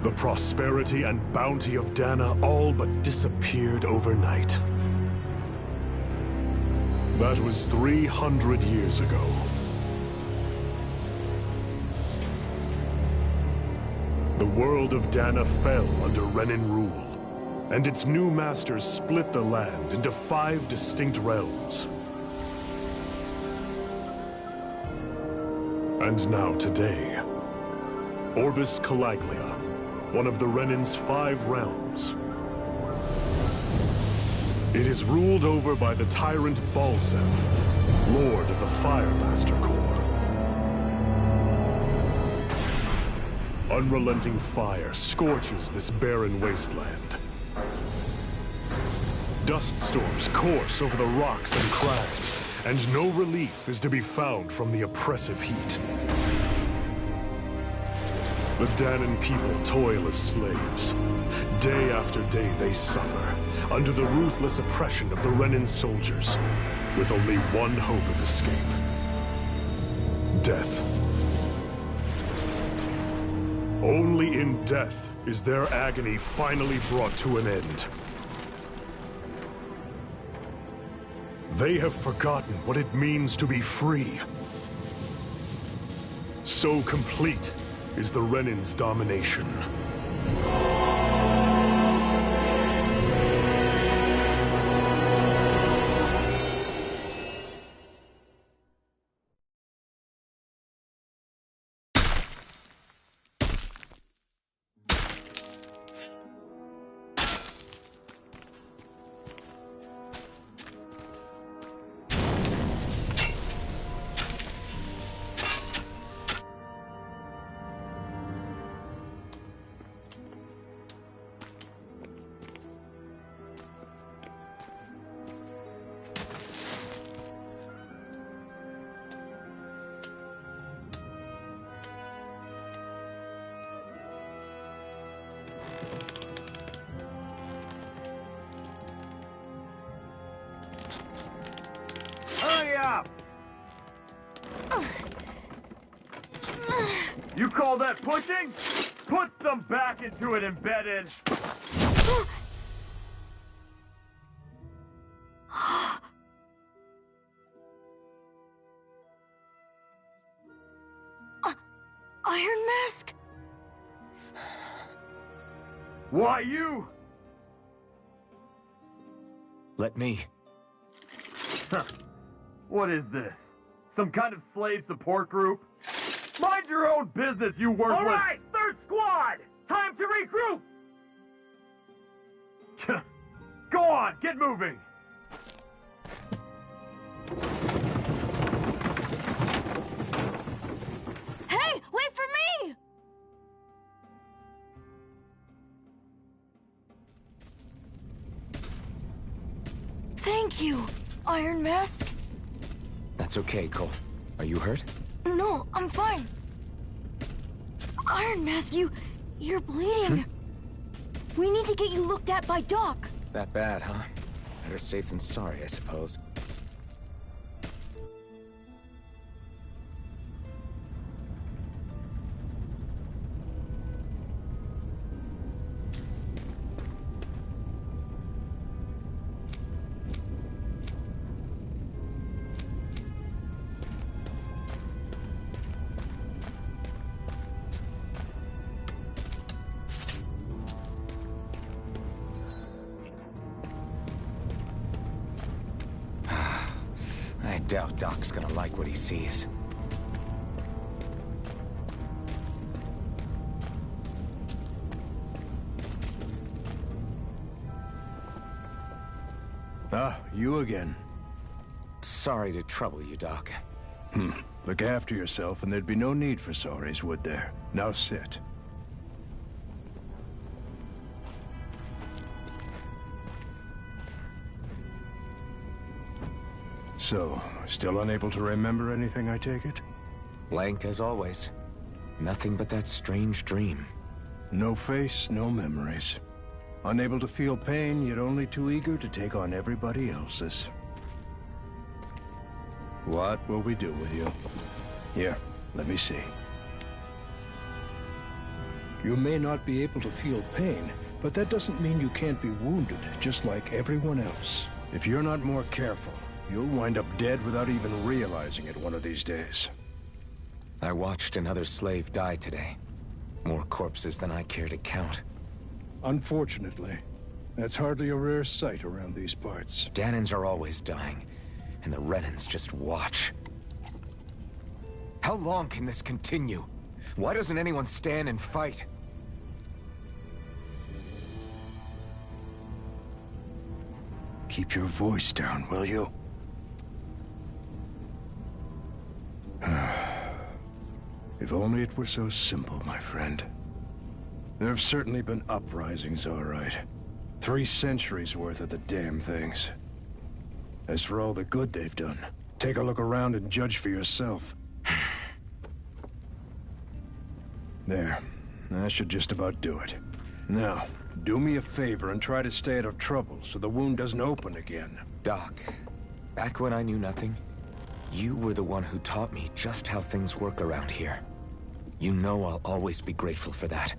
The prosperity and bounty of Dana all but disappeared overnight. That was 300 years ago. The world of Dana fell under Renin rule, and its new masters split the land into 5 distinct realms. And now today, Orbis Calaglia, one of the Renin's 5 realms. It is ruled over by the tyrant Balsef, Lord of the Firemaster Corps. Unrelenting fire scorches this barren wasteland. Dust storms course over the rocks and crags, and no relief is to be found from the oppressive heat. The Danan people toil as slaves. Day after day they suffer, under the ruthless oppression of the Renin soldiers, with only one hope of escape. Death. Only in death is their agony finally brought to an end. They have forgotten what it means to be free. So complete is the Renin's domination. You call that pushing? Put some back into it, embedded! Iron Mask? Why you? Let me. What is this? Some kind of slave support group? Mind your own business, you worthless! All right, third squad! Time to regroup! Go on, get moving! Hey, wait for me! Thank you, Iron Mask. That's okay, Cole. Are you hurt? No, I'm fine. Iron Mask, you're bleeding. We need to get you looked at by Doc. That bad, huh? Better safe than sorry, I suppose. I doubt Doc's gonna like what he sees. Ah, you again. Sorry to trouble you, Doc. Look after yourself and there'd be no need for sorries, would there? Now sit. So, still unable to remember anything, I take it? Blank as always. Nothing but that strange dream. No face, no memories. Unable to feel pain, yet only too eager to take on everybody else's. What will we do with you? Here, let me see. You may not be able to feel pain, but that doesn't mean you can't be wounded, just like everyone else. If you're not more careful, you'll wind up dead without even realizing it one of these days. I watched another slave die today. More corpses than I care to count. Unfortunately, that's hardly a rare sight around these parts. Danins are always dying, and the Renans just watch. How long can this continue? Why doesn't anyone stand and fight? Keep your voice down, will you? If only it were so simple, my friend. There have certainly been uprisings, all right. 3 centuries worth of the damn things. As for all the good they've done, take a look around and judge for yourself. There. That should just about do it. Now, do me a favor and try to stay out of trouble so the wound doesn't open again. Doc, back when I knew nothing, you were the one who taught me just how things work around here. You know I'll always be grateful for that.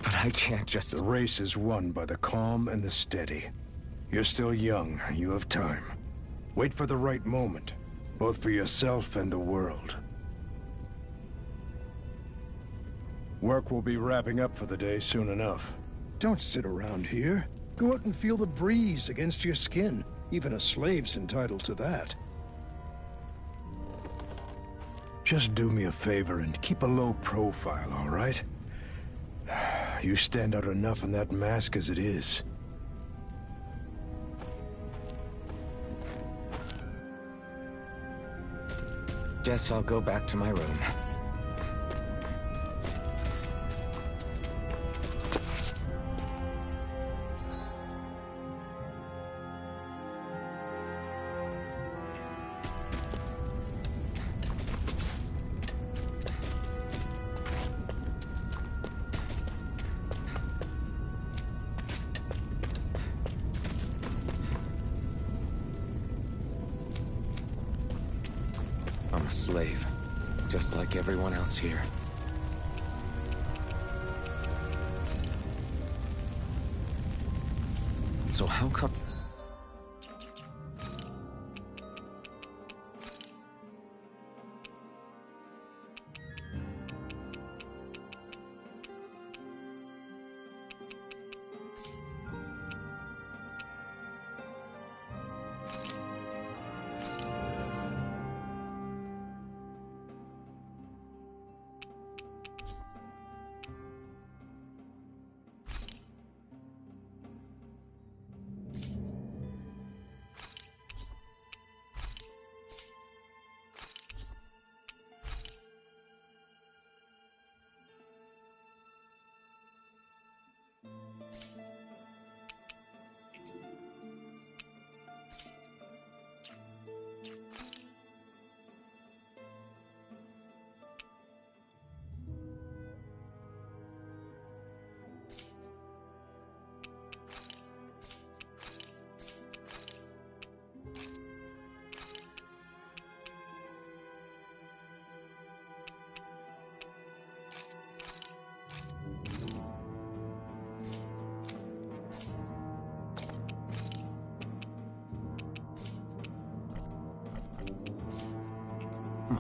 But I can't just... The race is won by the calm and the steady. You're still young. You have time. Wait for the right moment, both for yourself and the world. Work will be wrapping up for the day soon enough. Don't sit around here. Go out and feel the breeze against your skin. Even a slave's entitled to that. Just do me a favor and keep a low profile, all right? You stand out enough in that mask as it is. Guess I'll go back to my room. I'm a slave, just like everyone else here. So how come...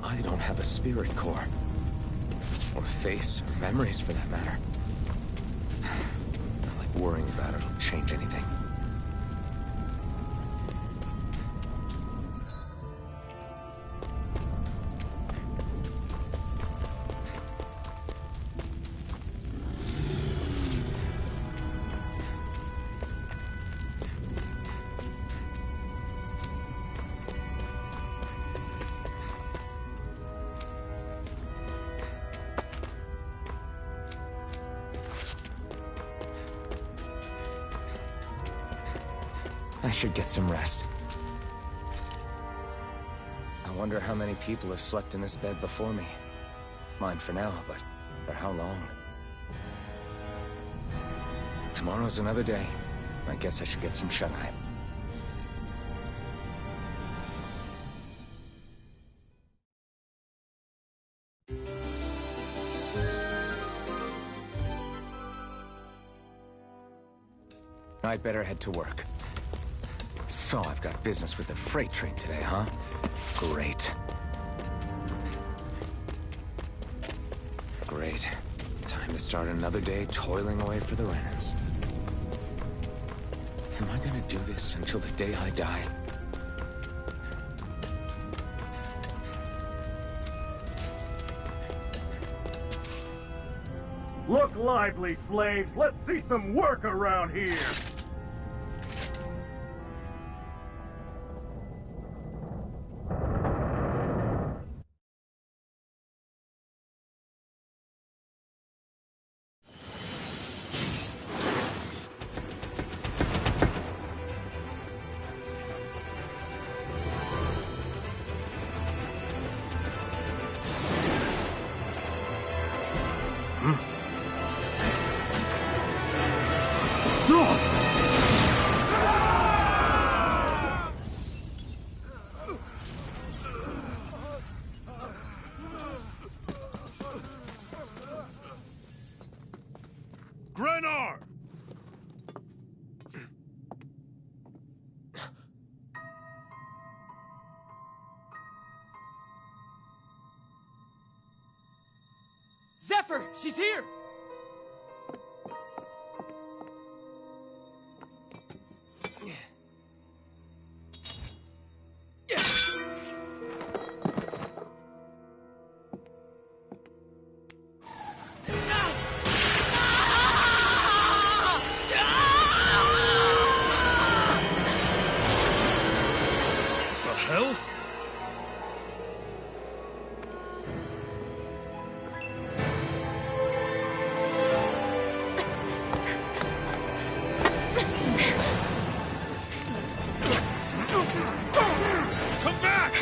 I don't have a spirit core. Or face, or memories for that matter. Not like worrying about it'll change anything. I should get some rest. I wonder how many people have slept in this bed before me. Mine for now, but for how long? Tomorrow's another day. I guess I should get some shut-eye. I'd better head to work. So, I've got business with the freight train today, huh? Great. Great. Time to start another day toiling away for the Renans. Am I gonna do this until the day I die? Look lively, slaves! Let's see some work around here! Grenar! Zephyr! She's here! Hell? Come back!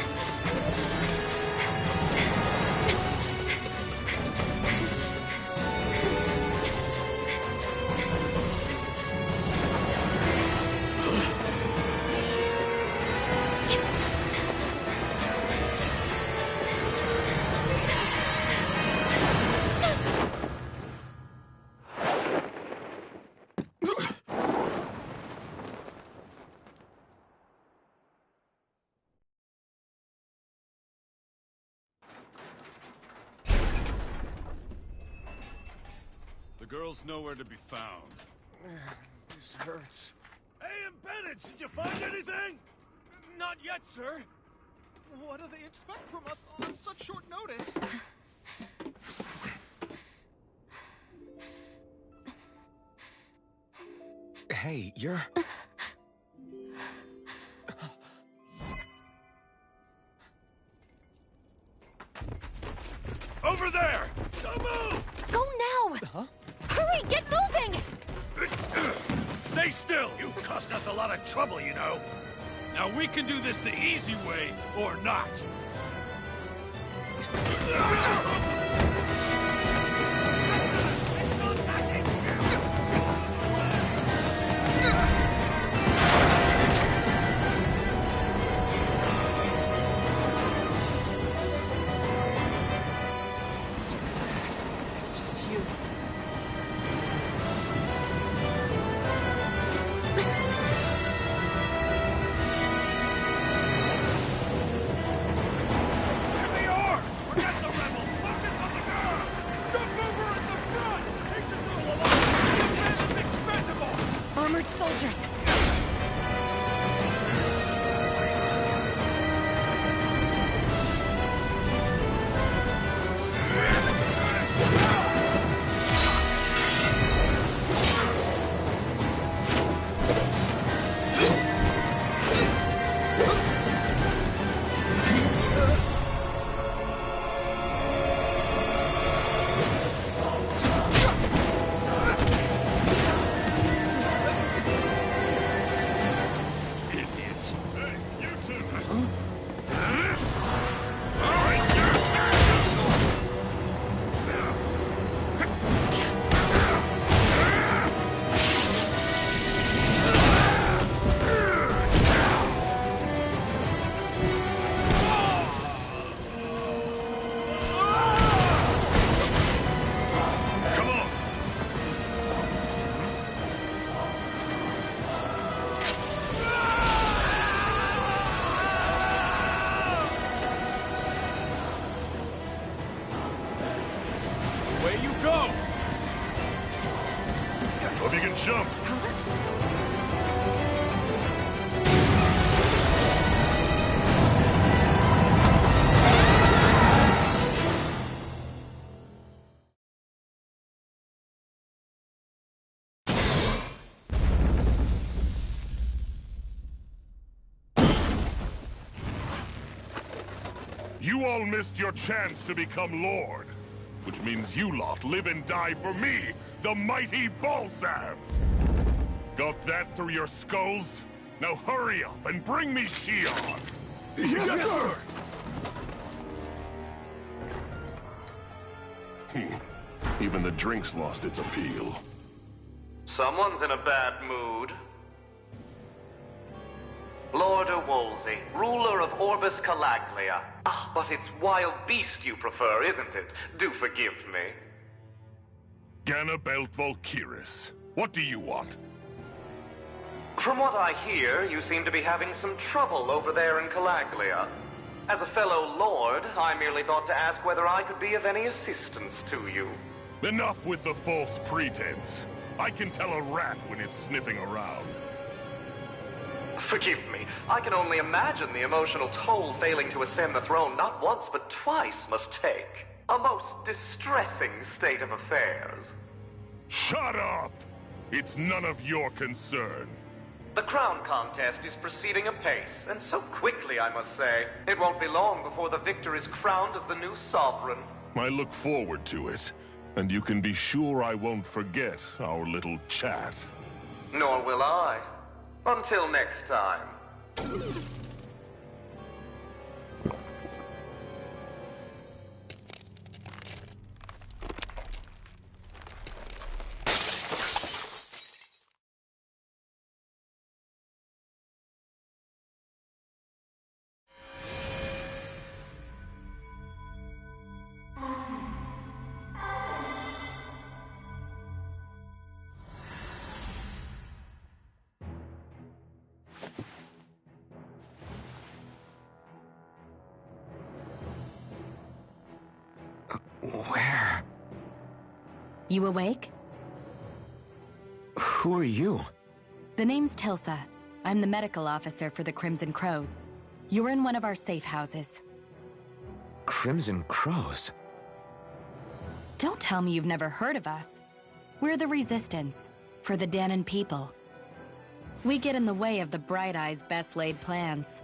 The girl's nowhere to be found. This hurts. Hey, Bennett, did you find anything? Not yet, sir. What do they expect from us on such short notice? Hey, you're... Over there! Don't move! Go now! Huh? Hurry, get moving! Stay still! You caused us a lot of trouble, you know. Now we can do this the easy way, or not. It's just you. Here they are! Forget the rebels! Focus on the girl! Jump over in the front! Take the girl along! The man is expendable! Armored soldiers! If you can jump. You all missed your chance to become Lord. Which means you lot live and die for me, the mighty Balsav! Got that through your skulls? Now hurry up and bring me Shion! Yes, sir! Even the drink's lost its appeal. Someone's in a bad mood. Lord Wolsey, ruler of Orbis Calaglia. Ah, but it's wild beast you prefer, isn't it? Do forgive me. Ganabelt Volkiris, what do you want? From what I hear, you seem to be having some trouble over there in Calaglia. As a fellow lord, I merely thought to ask whether I could be of any assistance to you. Enough with the false pretense. I can tell a rat when it's sniffing around. Forgive me, I can only imagine the emotional toll failing to ascend the throne not once but twice must take. A most distressing state of affairs. Shut up! It's none of your concern. The crown contest is proceeding apace, and so quickly, I must say. It won't be long before the victor is crowned as the new sovereign. I look forward to it, and you can be sure I won't forget our little chat. Nor will I. Until next time. Where? You awake? Who are you? The name's Tilsa. I'm the medical officer for the Crimson Crows. You're in one of our safe houses. Crimson Crows? Don't tell me you've never heard of us. We're the Resistance, for the Danon people. We get in the way of the Bright Eye's best-laid plans.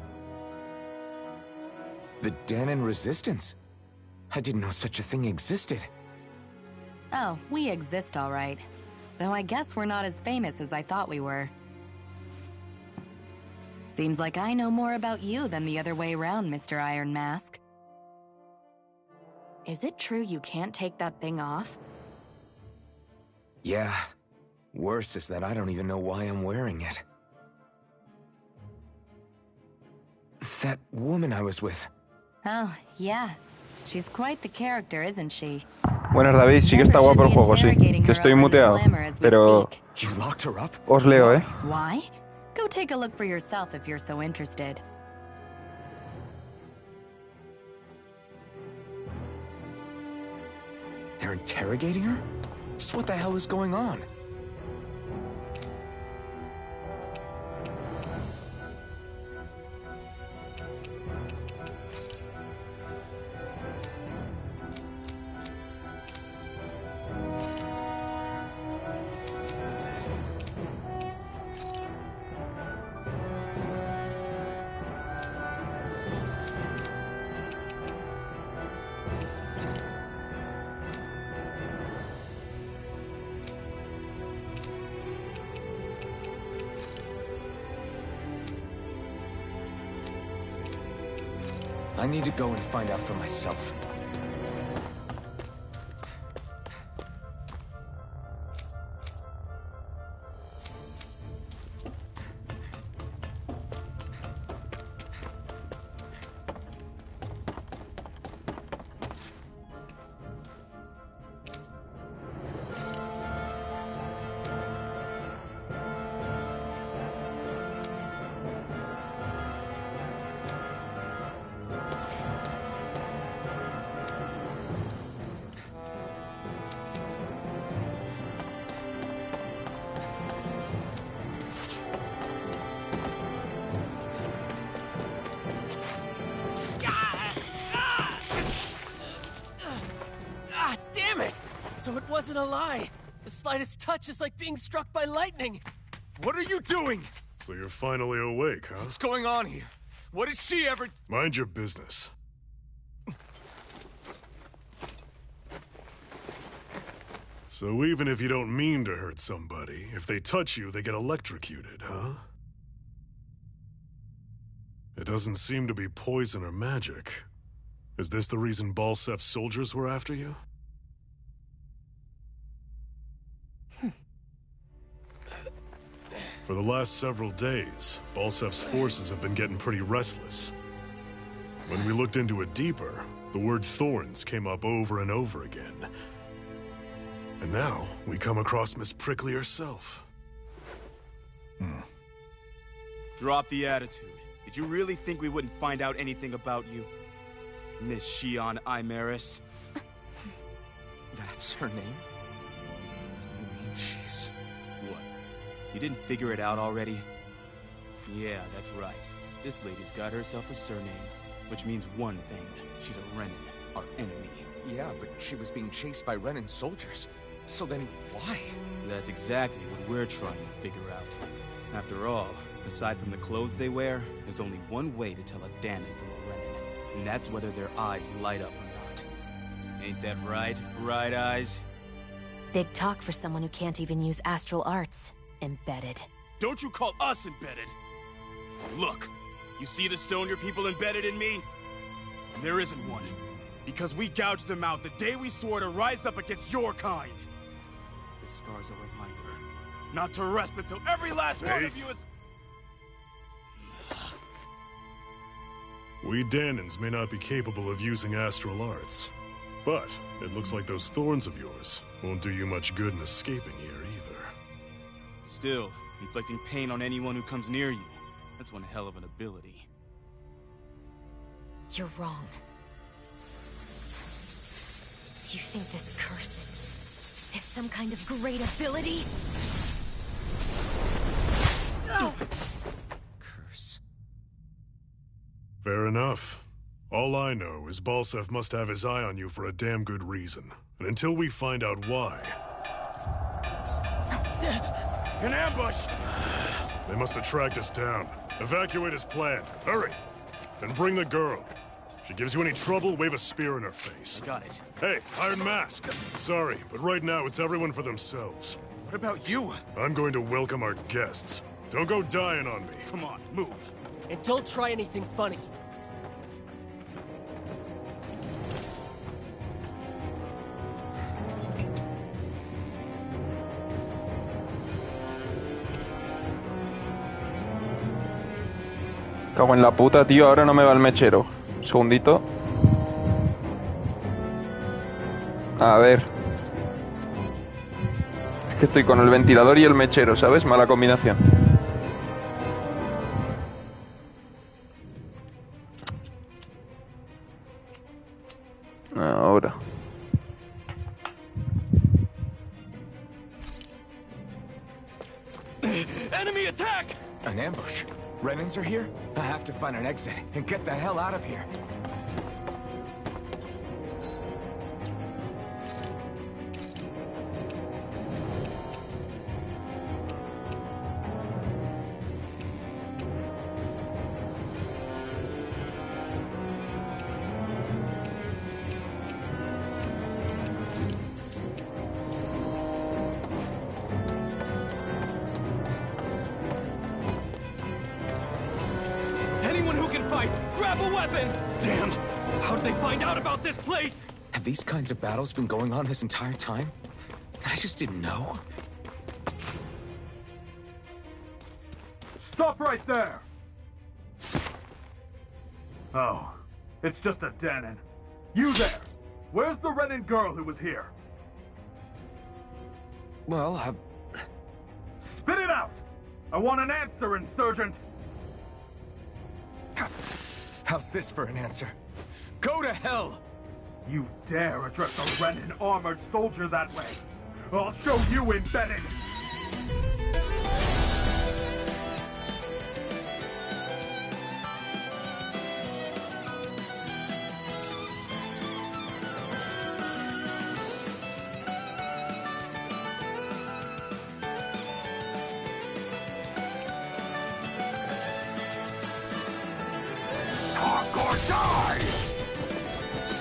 The Danon Resistance? I didn't know such a thing existed. Oh, we exist all right. Though I guess we're not as famous as I thought we were. Seems like I know more about you than the other way around, Mr. Iron Mask. Is it true you can't take that thing off? Yeah. Worse is that I don't even know why I'm wearing it. That woman I was with. Oh, yeah. She's quite the character, isn't she? Buenas, David, sí que está guapo el juego, sí. Que estoy muteado, pero You locked her up? os leo, ¿eh? Why? Go take a look for yourself if you're so interested. They're interrogating her? Just what the hell is going on? I need to go and find out for myself. So it wasn't a lie. The slightest touch is like being struck by lightning. What are you doing? So you're finally awake, huh? What's going on here? What did she ever... Mind your business. So even if you don't mean to hurt somebody, if they touch you, they get electrocuted, huh? It doesn't seem to be poison or magic. Is this the reason Balsef's soldiers were after you? For the last several days, Balsef's forces have been getting pretty restless. When we looked into it deeper, the word thorns came up over and over again. And now, we come across Miss Prickly herself. Drop the attitude. Did you really think we wouldn't find out anything about you? Miss Shion Imaris? That's her name? You mean she's... What? You didn't figure it out already? Yeah, that's right. This lady's got herself a surname, which means one thing. She's a Renin, our enemy. Yeah, but she was being chased by Renin soldiers. So then, why? That's exactly what we're trying to figure out. After all, aside from the clothes they wear, there's only one way to tell a Danon from a Renin, and that's whether their eyes light up or not. Ain't that right, Bright Eyes? Big talk for someone who can't even use astral arts. Embedded. Don't you call us embedded! Look, you see the stone your people embedded in me? There isn't one. Because we gouged them out the day we swore to rise up against your kind. This scar's a reminder, not to rest until every last one of you is... We Danons may not be capable of using astral arts, but it looks like those thorns of yours won't do you much good in escaping here either. Still, inflicting pain on anyone who comes near you, that's one hell of an ability. You're wrong. You think this curse is some kind of great ability? Curse. Fair enough. All I know is Balsef must have his eye on you for a damn good reason. And until we find out why... An ambush! They must have tracked us down. Evacuate as planned. Hurry! And bring the girl. If she gives you any trouble, wave a spear in her face. Got it. Hey, Iron Mask. Sorry, but right now it's everyone for themselves. What about you? I'm going to welcome our guests. Don't go dying on me. Come on, move. And don't try anything funny. Cago en la puta, tío, ahora no me va el mechero. Un segundito. A ver. Es que estoy con el ventilador y el mechero, ¿sabes? Mala combinación. Ahora. Enemy attack! An ambush? Renins are here? I have to find an exit and get the hell out of here. Grab a weapon! Damn! How'd they find out about this place? Have these kinds of battles been going on this entire time? I just didn't know. Stop right there! Oh, it's just a Danon. You there! Where's the Renin girl who was here? Well, Spit it out! I want an answer, Insurgent! How's this for an answer? Go to hell! You dare address a Renin armored soldier that way? I'll show you embedded!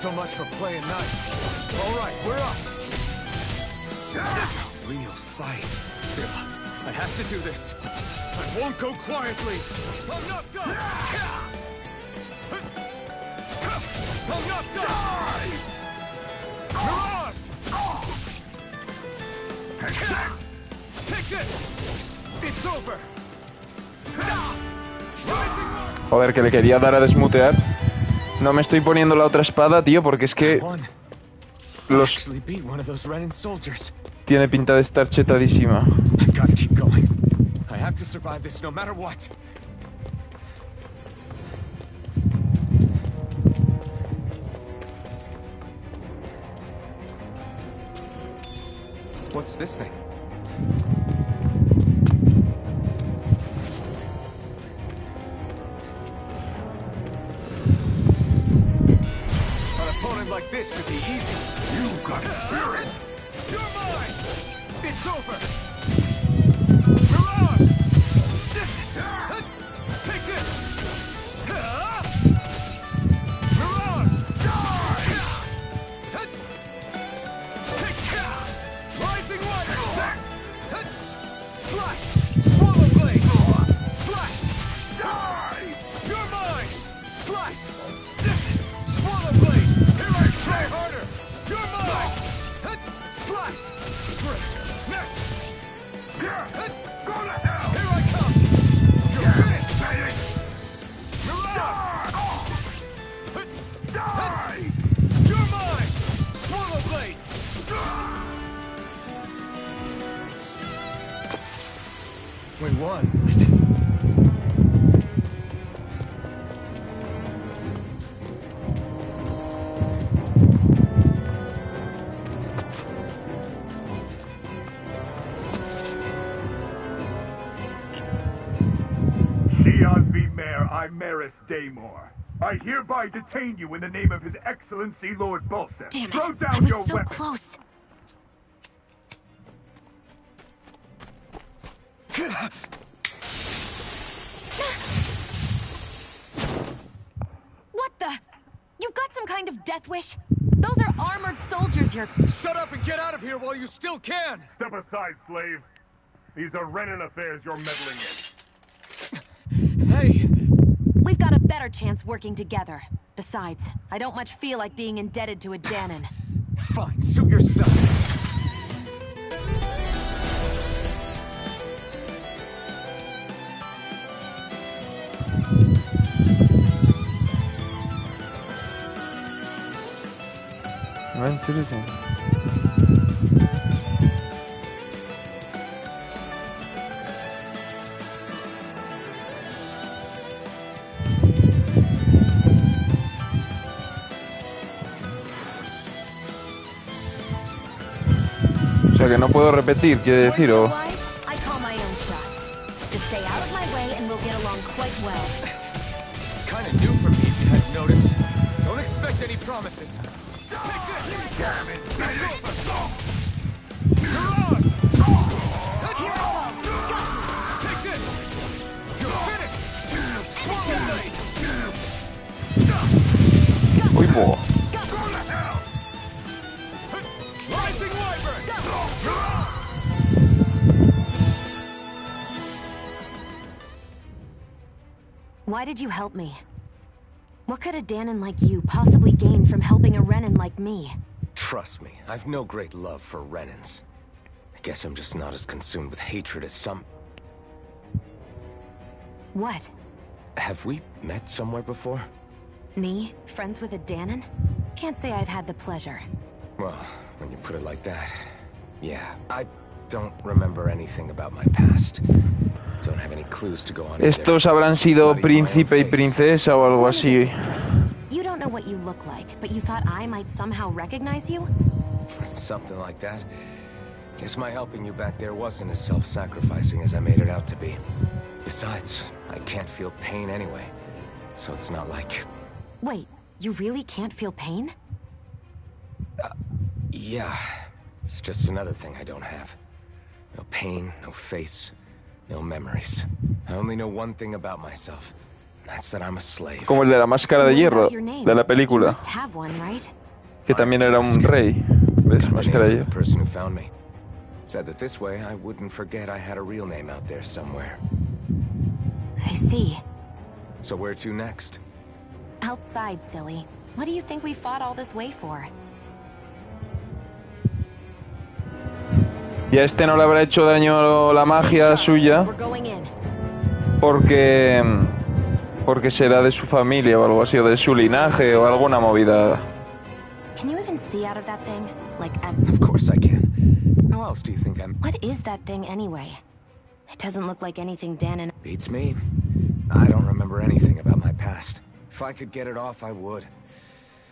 So much for playing nice. All right, we're up. Real fight. Still, I have to do this. I won't go quietly. I'm not done. I'm not done. Mirage! Take this. It's over. Joder, que le quería dar a desmutear. No me estoy poniendo la otra espada, tío, porque es que los... Tiene pinta de estar chetadísima. What's this thing? An opponent like this should be easy. You got spirit. You're mine. It's over. Mirage. Take this. Mirage. Die. Rising light. Slash. Swallow blade. Slash. Die. You're mine. Slash. Swallow blade. Here I try harder. You're mine. Slash. Great. Next. Go to hell. Here I come. You're finished. Mirage. Die. You're mine. Swallow blade. We won. I hereby detain you in the name of His Excellency Lord Balsam. Damn it! Throw down I was your so weapon. close. What the? You've got some kind of death wish? Those are armored soldiers you're... Shut up and get out of here while you still can! Step aside, slave. These are Renan affairs you're meddling in. Hey! We've got a better chance working together. Besides, I don't much feel like being indebted to a Danon. Fine, suit yourself. Interesting. O sea que no puedo repetir, quiere decir, o... Kinda new for me, if you hadn't noticed. Don't expect any promises. Damn it! Mirage! Here I come! Take this! You're finished! Swallow blade! Uy, po. Go to hell! Rising wyvern! Why did you help me? What could a Danon like you possibly gain from helping a Renan like me? Trust me, I've no great love for Renans. I guess I'm just not as consumed with hatred as some... What? Have we met somewhere before? Me? Friends with a Danon? Can't say I've had the pleasure. Well, when you put it like that, yeah. I don't remember anything about my past. Don't have any clues to go on. Estos habrán sido príncipe y princesa o algo así. You don't know what you look like, but you thought I might somehow recognize you? Something like that. Guess my helping you back there wasn't as self-sacrificing as I made it out to be. Besides, I can't feel pain anyway, so it's not like... Wait, you really can't feel pain? Yeah. It's just another thing I don't have. No pain, no face, no memories. I only know one thing about myself. That's that I'm a slave. Como el de la máscara de hierro, de la película. Que también era un rey. ¿Ves? Máscara de hierro. Person who found me said that this way I wouldn't forget I had a real name out there somewhere. I see. So where to next? Outside, silly. What do you think we fought all this way for? Y a este no le habrá hecho daño la magia suya. Porque será de su familia o algo así, o de su linaje o alguna movida. Can you even see out of that thing? Like, Of course I can. How else do you think I'm... What is that thing anyway? It doesn't look like anything Dan and... Beats me. I don't remember anything about my past. If I could get it off, I would.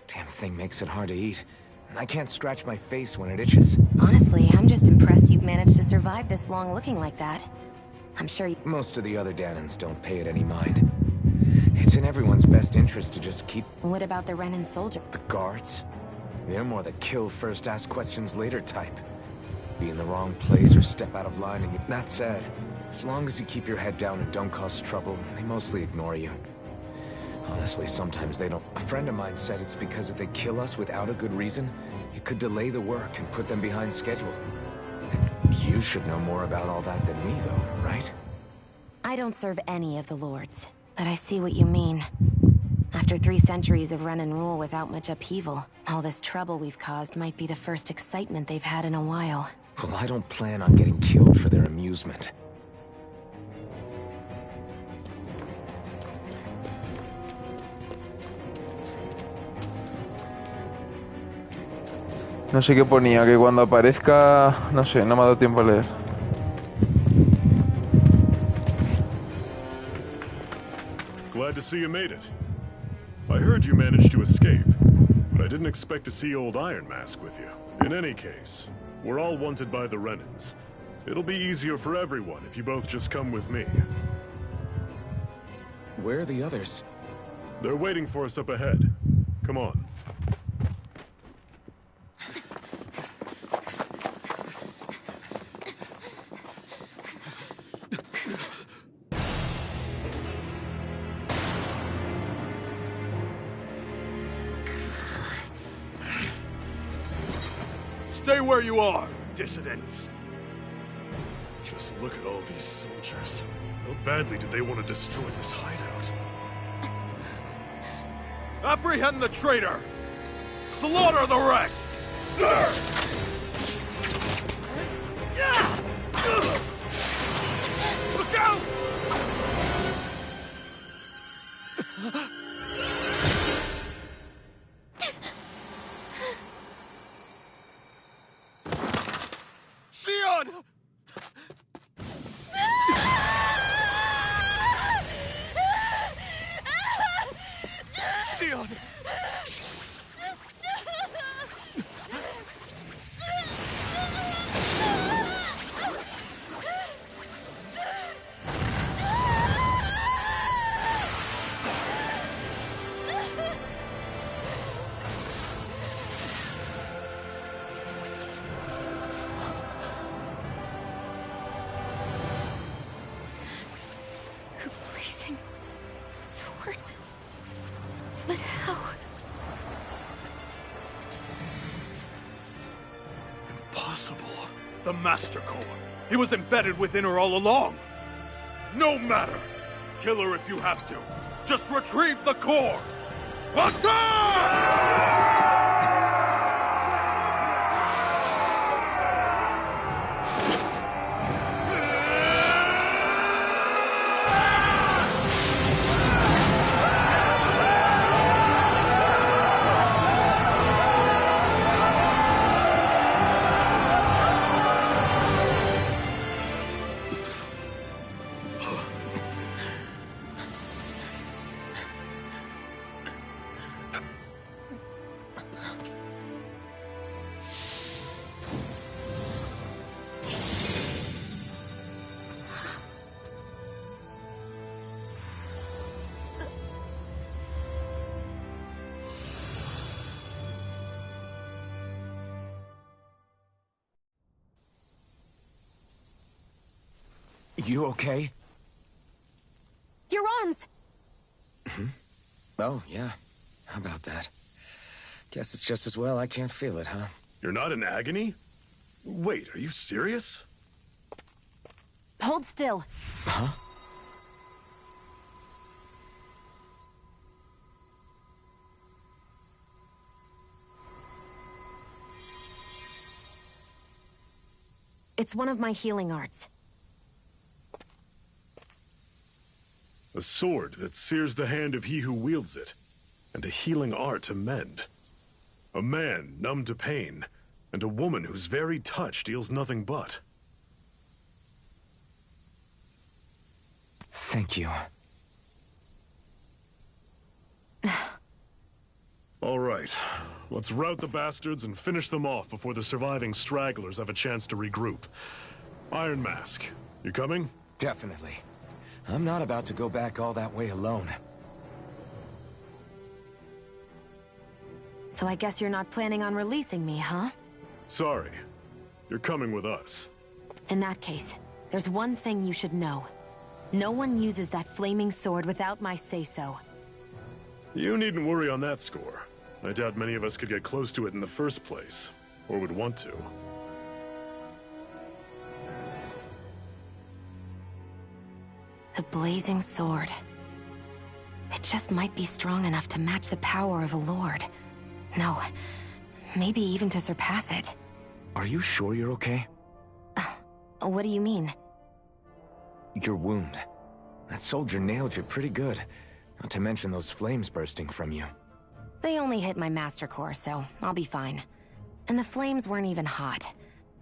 Damn thing makes it hard to eat. And I can't scratch my face when it itches. Honestly, I'm just impressed you've managed to survive this long looking like that. I'm sure you... Most of the other Danans don't pay it any mind. It's in everyone's best interest to just keep... What about the Renan soldier? The guards? They're more the kill first, ask questions later type. Be in the wrong place or step out of line and you... That said, as long as you keep your head down and don't cause trouble, they mostly ignore you. Honestly, sometimes they don't. A friend of mine said it's because if they kill us without a good reason, it could delay the work and put them behind schedule. You should know more about all that than me, though, right? I don't serve any of the lords, but I see what you mean. After 3 centuries of Renan rule without much upheaval, all this trouble we've caused might be the first excitement they've had in a while. Well, I don't plan on getting killed for their amusement. No sé qué ponía, que cuando aparezca... No sé, no me ha dado tiempo a leer. Glad to see you made it. I heard you managed to escape, but I didn't expect to see old Iron Mask with you. In any case, we're all wanted by the Renans. It'll be easier for everyone if you both just come with me. Where are the others? They're waiting for us up ahead. Come on. Stay where you are, dissidents. Just look at all these soldiers. How badly did they want to destroy this hideout? Apprehend the traitor! Slaughter the rest! Look out! Sion! Sion! The blazing sword. But how? Impossible. The Master Core. He was embedded within her all along. No matter. Kill her if you have to. Just retrieve the core. Attack! You okay? Your arms! Oh, yeah. How about that? Guess it's just as well I can't feel it, huh? You're not in agony? Wait, are you serious? Hold still. Huh? It's one of my healing arts. A sword that sears the hand of he who wields it, and a healing art to mend. A man numb to pain, and a woman whose very touch deals nothing but. Thank you. All right, let's rout the bastards and finish them off before the surviving stragglers have a chance to regroup. Iron Mask, you coming? Definitely. I'm not about to go back all that way alone. So I guess you're not planning on releasing me, huh? Sorry. You're coming with us. In that case, there's one thing you should know. No one uses that flaming sword without my say-so. You needn't worry on that score. I doubt many of us could get close to it in the first place, or would want to. The blazing sword. It just might be strong enough to match the power of a lord. No, maybe even to surpass it. Are you sure you're okay? What do you mean? Your wound. That soldier nailed you pretty good. Not to mention those flames bursting from you. They only hit my master core, so I'll be fine. And the flames weren't even hot.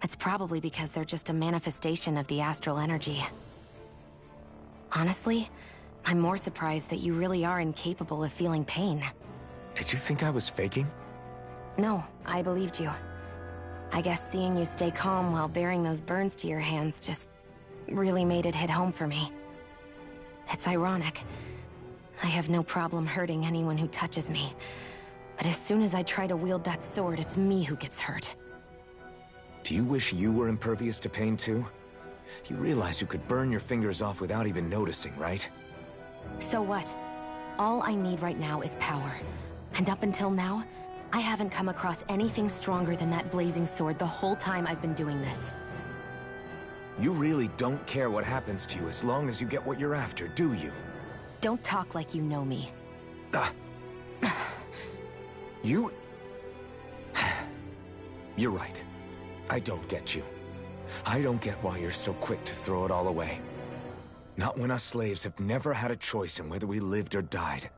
It's probably because they're just a manifestation of the astral energy. Honestly, I'm more surprised that you really are incapable of feeling pain. Did you think I was faking? No, I believed you. I guess seeing you stay calm while bearing those burns to your hands just really made it hit home for me. It's ironic. I have no problem hurting anyone who touches me. But as soon as I try to wield that sword, it's me who gets hurt. Do you wish you were impervious to pain too? You realize you could burn your fingers off without even noticing, right? So what? All I need right now is power. And up until now, I haven't come across anything stronger than that blazing sword the whole time I've been doing this. You really don't care what happens to you as long as you get what you're after, do you? Don't talk like you know me. You... You're right. I don't get you. I don't get why you're so quick to throw it all away. Not when us slaves have never had a choice in whether we lived or died.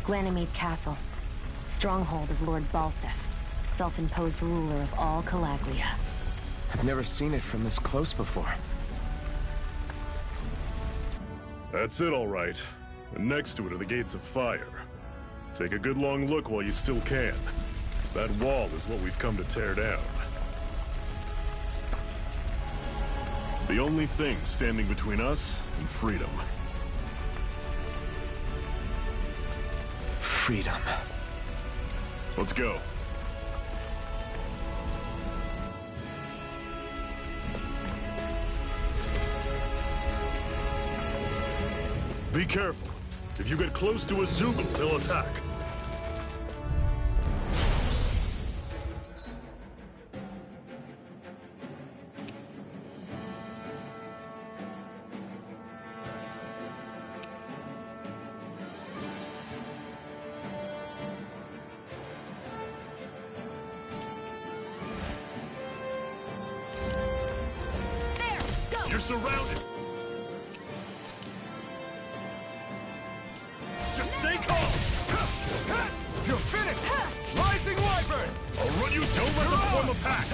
Ganymede Castle. Stronghold of Lord Balsef, self-imposed ruler of all Calaglia. I've never seen it from this close before. That's it, all right. And next to it are the Gates of Fire. Take a good long look while you still can. That wall is what we've come to tear down. The only thing standing between us and freedom. Freedom. Let's go. Be careful. If you get close to a Zoogle, they'll attack. You're surrounded! Just stay calm! You're finished! Rising Wyvern! I'll run you, don't let them form a pack!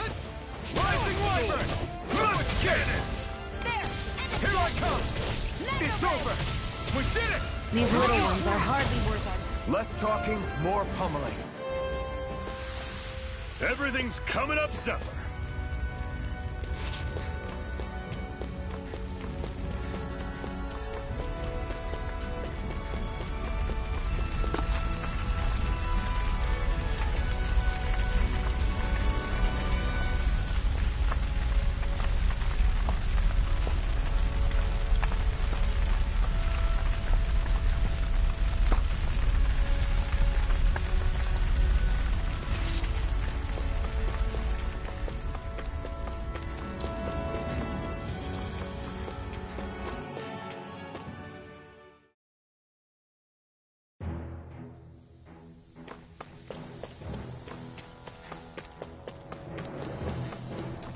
Rising Wyvern! Get it! There! Here I come! It's over! We did it! These little ones are hardly worth our... Less talking, more pummeling. Everything's coming up, Zephyr!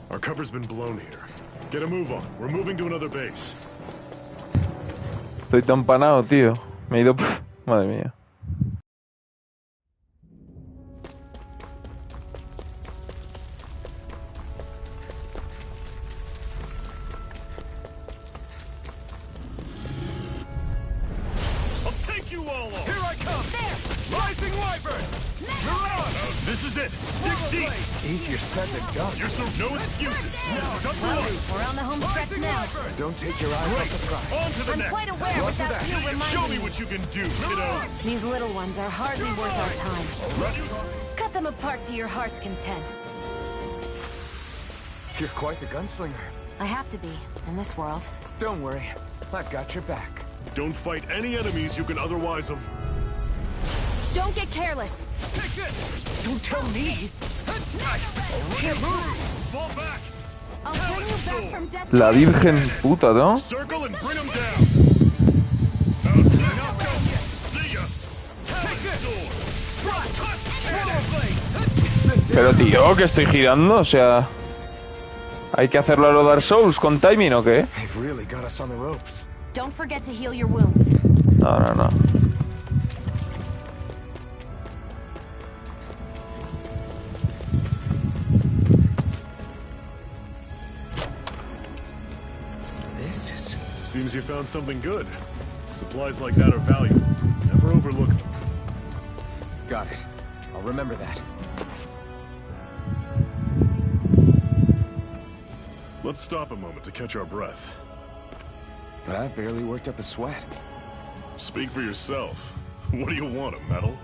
Our cover's been blown here. Get a move on. We're moving to another base. Estoy tan panado, tío. Me he ido... Madre mía. I'll take you all on! Here I come! There! Rising Wyvern! You're on! This is it! Dig deep! Easier said than done. You're so no excuses! Stop the Well, line! we're on the home stretch now. Don't take your eyes off the prize. On to the I'm next! quite aware without you reminding Show me me. what you can do, kiddo! These little ones are hardly worth our time. Run you... Cut them apart to your heart's content. You're quite the gunslinger. I have to be, in this world. Don't worry. I've got your back. Don't fight any enemies you can otherwise have... Don't get careless. Take this! Don't tell me! Can't move! Fall back! I'll bring you back from death. La virgen puta, ¿no? Circle and bring them down! Now go! See ya! Take this! Pero tío, que estoy girando, o sea... ¿Hay que hacerlo a lo Dark Souls con timing o qué? They've really got us on the ropes. Don't forget to heal your wounds. No, no, no. This is... Seems you found something good. Supplies like that are valuable. Never overlook them. Got it. I'll remember that. Let's stop a moment to catch our breath. But I've barely worked up a sweat. Speak for yourself. What do you want, a medal?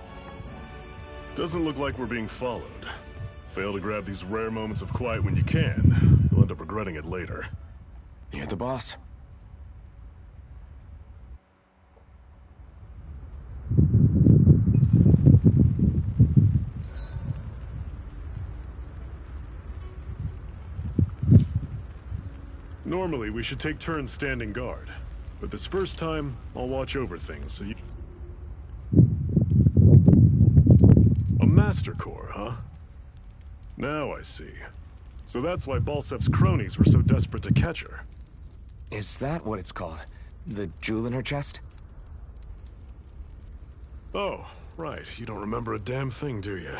Doesn't look like we're being followed. Fail to grab these rare moments of quiet when you can, you'll end up regretting it later. You're the boss. Normally, we should take turns standing guard. But this first time, I'll watch over things, so you... A Master Core, huh? Now I see. So that's why Balsef's cronies were so desperate to catch her. Is that what it's called? The jewel in her chest? Oh, Right, you don't remember a damn thing, do you?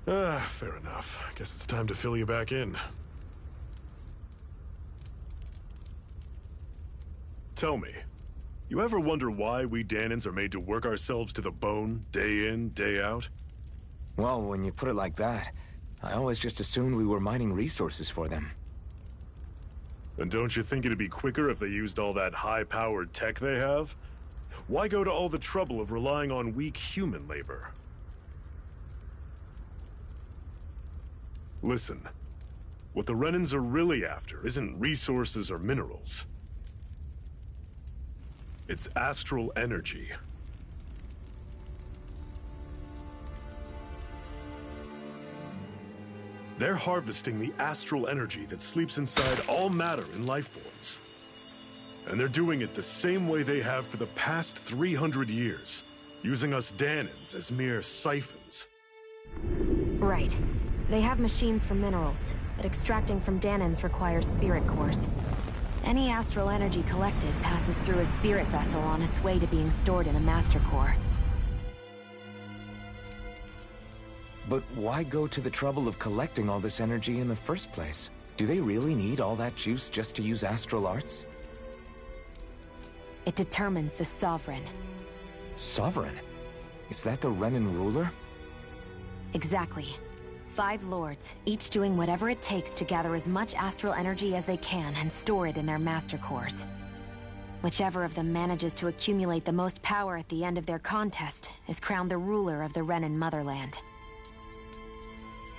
Fair enough. Guess it's time to fill you back in. Tell me, you ever wonder why we Danans are made to work ourselves to the bone, day in, day out? Well, when you put it like that, I always just assumed we were mining resources for them. And don't you think it'd be quicker if they used all that high-powered tech they have? Why go to all the trouble of relying on weak human labor? Listen, what the Renans are really after isn't resources or minerals. It's astral energy. They're harvesting the astral energy that sleeps inside all matter in life forms. And they're doing it the same way they have for the past 300 years, using us Danans as mere siphons. Right. They have machines for minerals, but extracting from Danans requires spirit cores. Any astral energy collected passes through a spirit vessel on its way to being stored in a master core. But why go to the trouble of collecting all this energy in the first place? Do they really need all that juice just to use astral arts? It determines the Sovereign. Sovereign? Is that the Renan ruler? Exactly. 5 lords, each doing whatever it takes to gather as much astral energy as they can and store it in their master cores. Whichever of them manages to accumulate the most power at the end of their contest is crowned the ruler of the Renan motherland.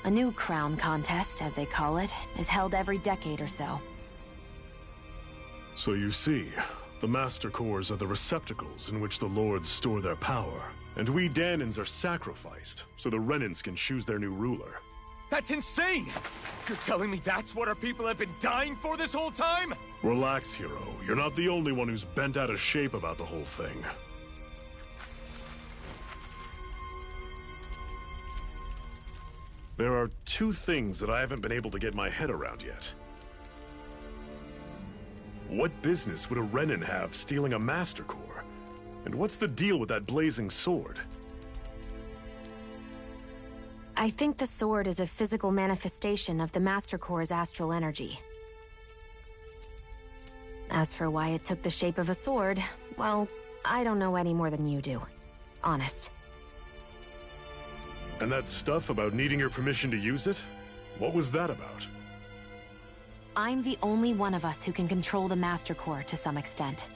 A new crown contest, as they call it, is held every decade or so. So you see, the Master Cores are the receptacles in which the Lords store their power. And we Danans are sacrificed, so the Renans can choose their new ruler. That's insane! You're telling me that's what our people have been dying for this whole time? Relax, hero. You're not the only one who's bent out of shape about the whole thing. There are 2 things that I haven't been able to get my head around yet. What business would a Renan have stealing a Master Core? And what's the deal with that blazing sword? I think the sword is a physical manifestation of the Master Core's astral energy. As for why it took the shape of a sword, well, I don't know any more than you do. Honest. And that stuff about needing your permission to use it? What was that about? I'm the only one of us who can control the Master Core to some extent.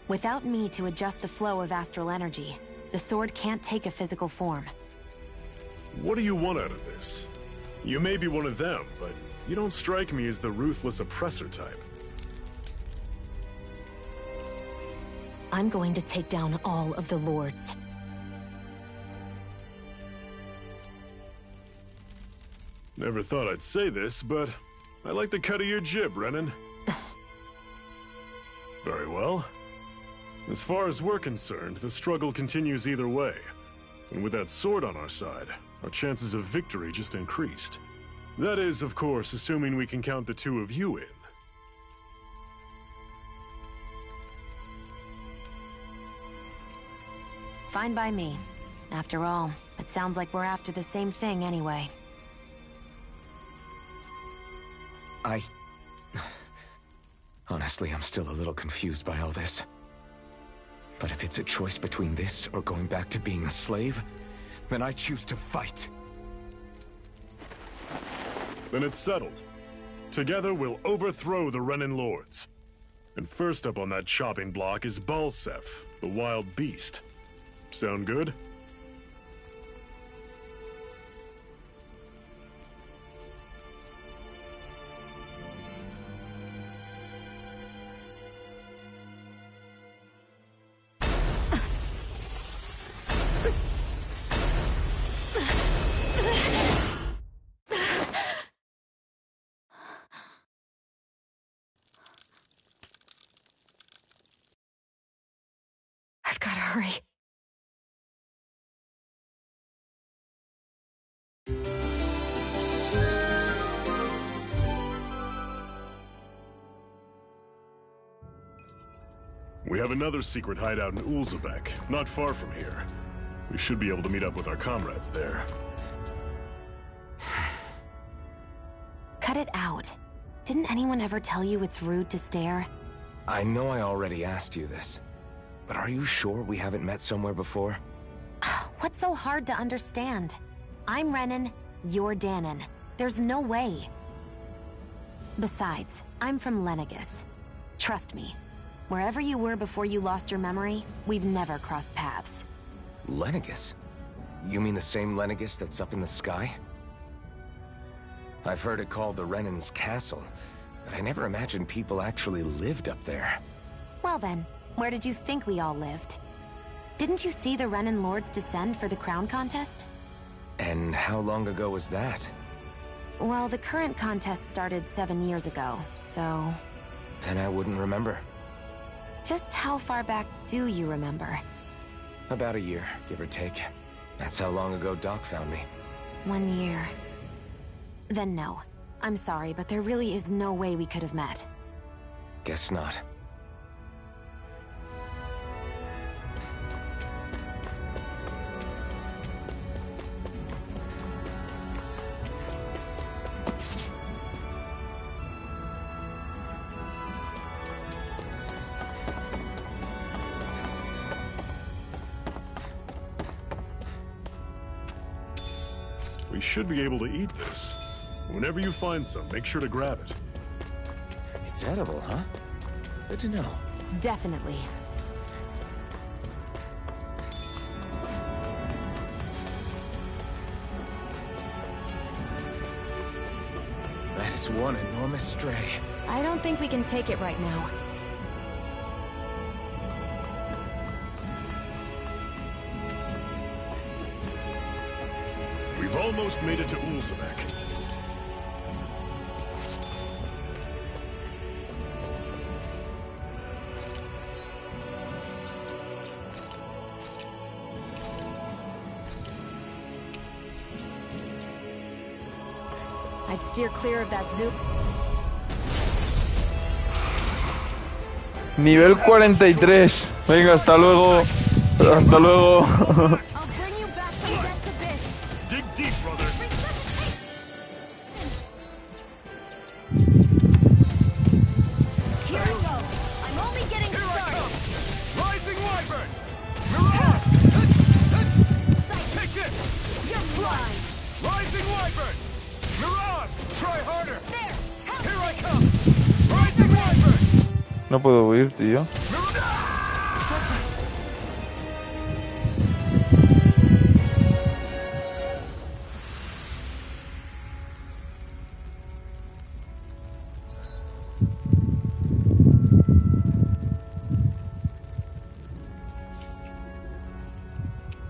Without me to adjust the flow of astral energy, the sword can't take a physical form. What do you want out of this? You may be one of them, but you don't strike me as the ruthless oppressor type. I'm going to take down all of the lords. Never thought I'd say this, but I like the cut of your jib, Renan. Very well. As far as we're concerned, the struggle continues either way. And with that sword on our side, our chances of victory just increased. That is, of course, assuming we can count the 2 of you in. Fine by me. After all, it sounds like we're after the same thing anyway. Honestly, I'm still a little confused by all this. But if it's a choice between this or going back to being a slave, then I choose to fight. Then it's settled. Together we'll overthrow the Renan Lords. And first up on that chopping block is Balsef, the wild beast. Sound good? I've gotta hurry. We have another secret hideout in Ulzebek, not far from here. We should be able to meet up with our comrades there. Cut it out. Didn't anyone ever tell you it's rude to stare? I know I already asked you this, but are you sure we haven't met somewhere before? What's so hard to understand? I'm Renan, you're Danon. There's no way. Besides, I'm from Lenegis. Trust me, wherever you were before you lost your memory, we've never crossed paths. Lenegis? You mean the same Lenegis that's up in the sky? I've heard it called the Renan's Castle, but I never imagined people actually lived up there. Well then, where did you think we all lived? Didn't you see the Renan Lords descend for the crown contest? And how long ago was that? Well, the current contest started 7 years ago, so... Then I wouldn't remember. Just how far back do you remember? About a year, give or take. That's how long ago Doc found me. 1 year. Then no. I'm sorry, but there really is no way we could have met. Guess not. We should be able to eat this. Whenever you find some, make sure to grab it. It's edible, huh? Good to know. Definitely. That is one enormous stray. I don't think we can take it right now. We've almost made it to Ulzebek. I'd steer clear of that zoo. Nivel 43. Venga, hasta luego. Hasta luego. Dig deep, brothers. Here I go. I'm only getting started. Rising Wyvern! Mirage! Take this! You're blind. Rising Wyvern! Mirage! Try harder! There! Here I come! Rising Wyvern! No puedo huir, tío.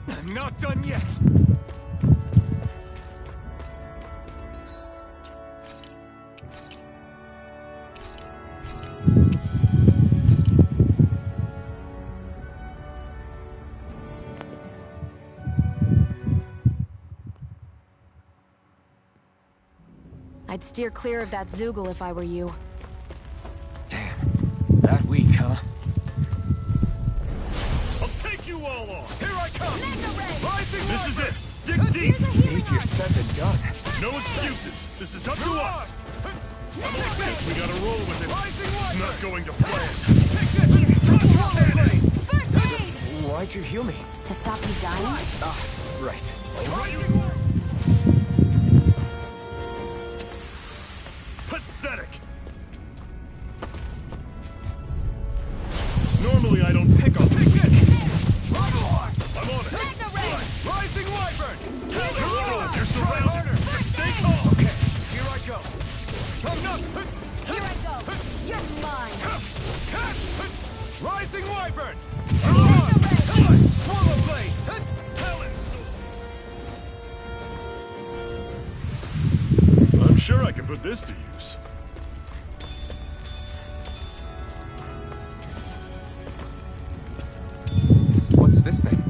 I'm not done yet! I'd steer clear of that Zoogle if I were you. Damn. That weak, huh? I'll take you all on! Here I come! Rising This is Wyvern! it! Dig deep! Easier said than done. No excuses! This is up to us! Guess we gotta roll with it. It's not going to plan. Why'd you heal me? To stop you dying? Ah, right. Pathetic! Normally I don't pick on Pick it! I'm on it! Rising Wyvern! You're surrounded! Stay calm! Okay, here I go! Come up! Here I go. You're mine. Rising Wyvern! Ready. Swallow Blade! I'm sure I can put this to use. What's this thing?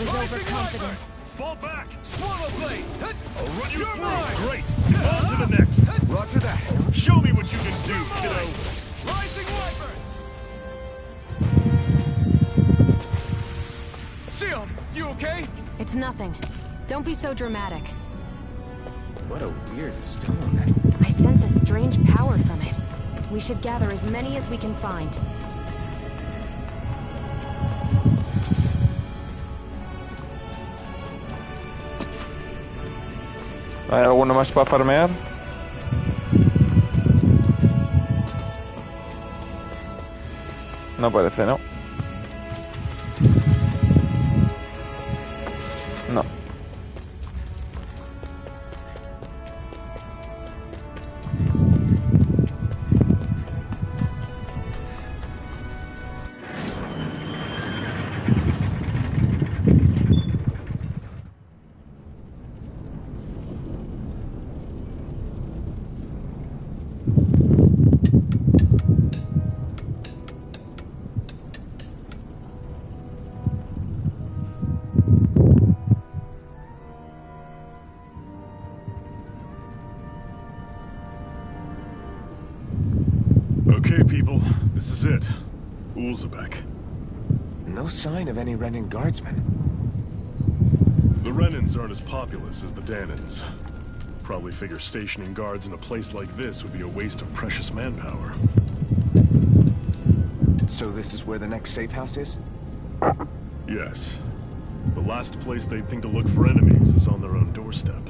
was overconfident. Fall back! Swallow blade! I'll run you You're through! mine! Great! On to the next! Roger that. Show me what you can do, kiddo! Rising Wyvern! Sion, you okay? It's nothing. Don't be so dramatic. What a weird stone. I sense a strange power from it. We should gather as many as we can find. ¿Hay alguno más para farmear? No parece, ¿no? No. Okay, people, this is it. Ulzebek. No sign of any Renan guardsmen. The Renans aren't as populous as the Danans. Probably figure stationing guards in a place like this would be a waste of precious manpower. So this is where the next safe house is? Yes. The last place they'd think to look for enemies is on their own doorstep.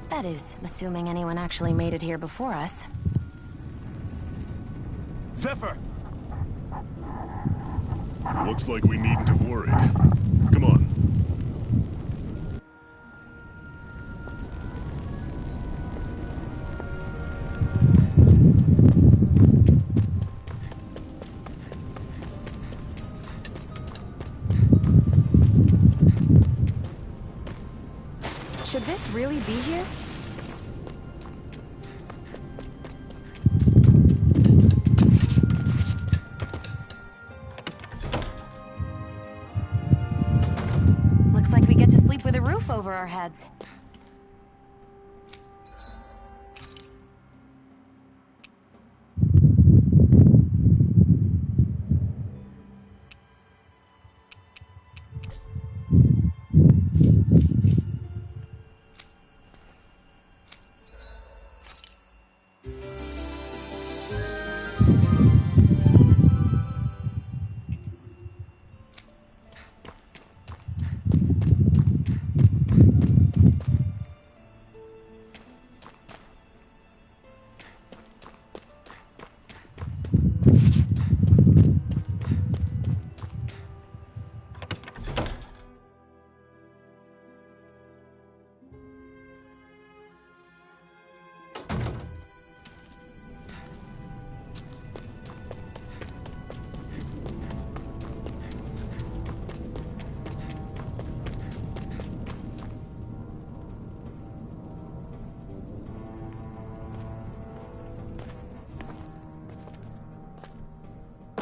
That is, assuming anyone actually made it here before us. Zephyr! Looks like we needn't have worried. Come on. Should this really be here? Looks like we get to sleep with a roof over our heads.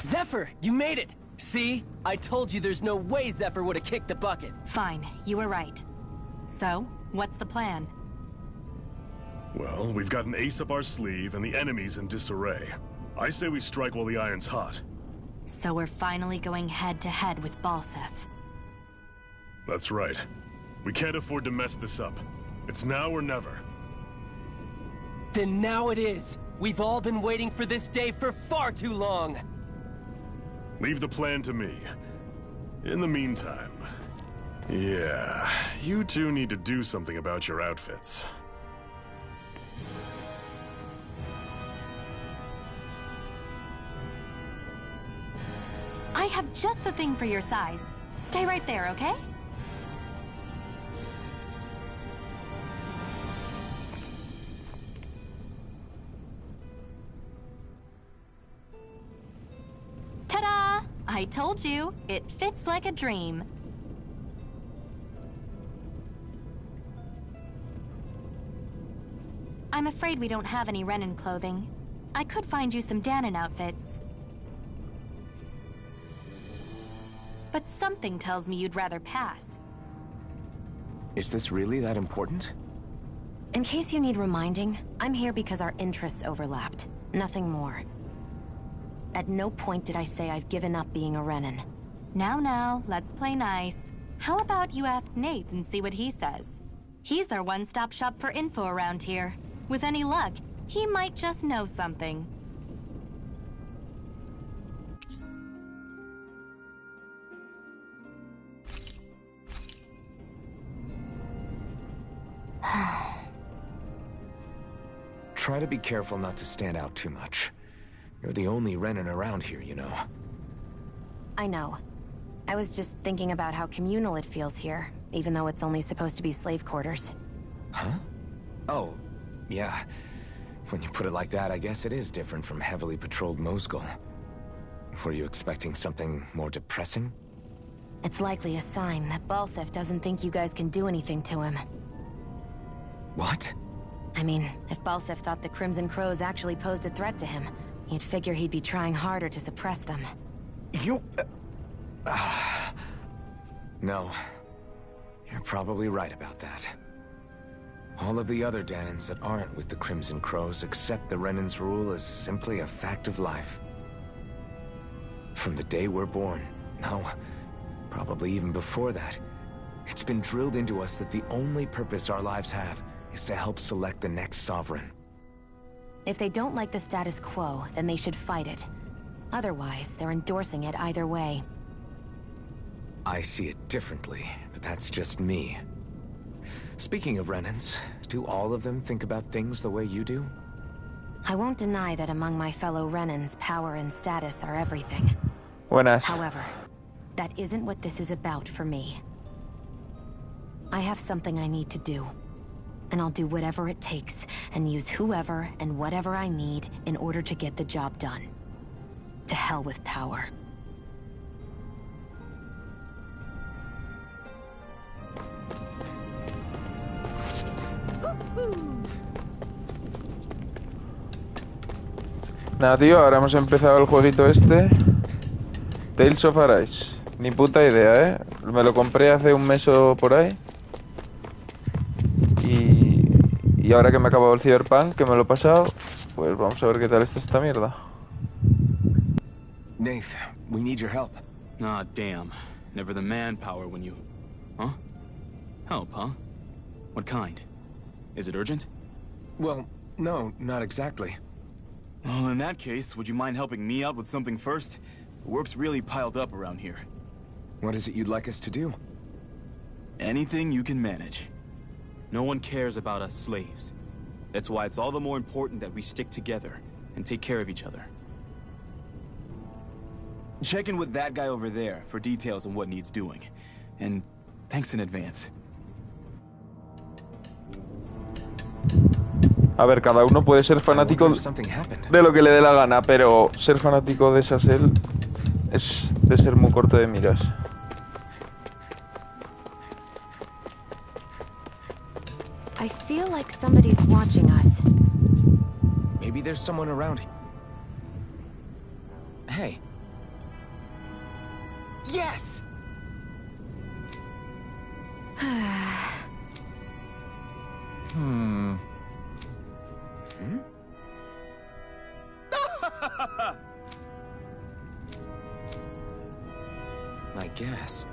Zephyr, you made it! See? I told you there's no way Zephyr would have kicked the bucket. Fine, you were right. So, what's the plan? Well, we've got an ace up our sleeve and the enemy's in disarray. I say we strike while the iron's hot. So we're finally going head-to-head with Balseph. That's right. We can't afford to mess this up. It's now or never. Then now it is! We've all been waiting for this day for far too long! Leave the plan to me. In the meantime... yeah, you two need to do something about your outfits. I have just the thing for your size. Stay right there, okay? Ta-da! I told you, it fits like a dream. I'm afraid we don't have any Renan clothing. I could find you some Danon outfits. but something tells me you'd rather pass. Is this really that important? In case you need reminding, I'm here because our interests overlapped. Nothing more. At no point did I say I've given up being a Renan. Now, let's play nice. How about you ask Nate and see what he says? He's our one-stop shop for info around here. With any luck, he might just know something. Try to be careful not to stand out too much. You're the only Renan around here, you know. I know. I was just thinking about how communal it feels here, even though it's only supposed to be slave quarters. Huh? Oh, yeah. When you put it like that, I guess it is different from heavily patrolled Mosgul. Were you expecting something more depressing? It's likely a sign that Balsef doesn't think you guys can do anything to him. What? I mean, if Balsef thought the Crimson Crows actually posed a threat to him, you'd figure he'd be trying harder to suppress them. You... No. You're probably right about that. All of the other Danans that aren't with the Crimson Crows accept the Renan's rule as simply a fact of life. From the day we're born, no, probably even before that, it's been drilled into us that the only purpose our lives have is to help select the next sovereign. If they don't like the status quo, then they should fight it. Otherwise, they're endorsing it either way. I see it differently, but that's just me. Speaking of Renans, do all of them think about things the way you do? I won't deny that among my fellow Renans, power and status are everything. Buenas. However, that isn't what this is about for me. I have something I need to do. And I'll do whatever it takes, and use whoever and whatever I need in order to get the job done. To hell with power. Nada, tío, ahora hemos empezado el jueguito este. Tales of Arise. Ni puta idea, ¿eh? Me lo compré hace un mes o por ahí. Y ahora que me ha acabado el Cyberpunk, que me lo he pasado, pues vamos a ver qué tal está esta mierda. Nath, we need your help. Ah, damn. Never the manpower when you... Huh? Help, huh? What kind? Is it urgent? Well, no, not exactly. Well, in that case, would you mind helping me out with something first? The work's really piled up around here. What is it you'd like us to do? Anything you can manage. No one cares about us slaves. That's why it's all the more important that we stick together and take care of each other. Check in with that guy over there for details on what needs doing. And thanks in advance. A ver, cada uno puede ser fanático de lo que le dé la gana, pero ser fanático de Sassel es de ser muy corto de miras. I feel like somebody's watching us. Maybe there's someone around here. Hey. Yes! Hmm. I guess.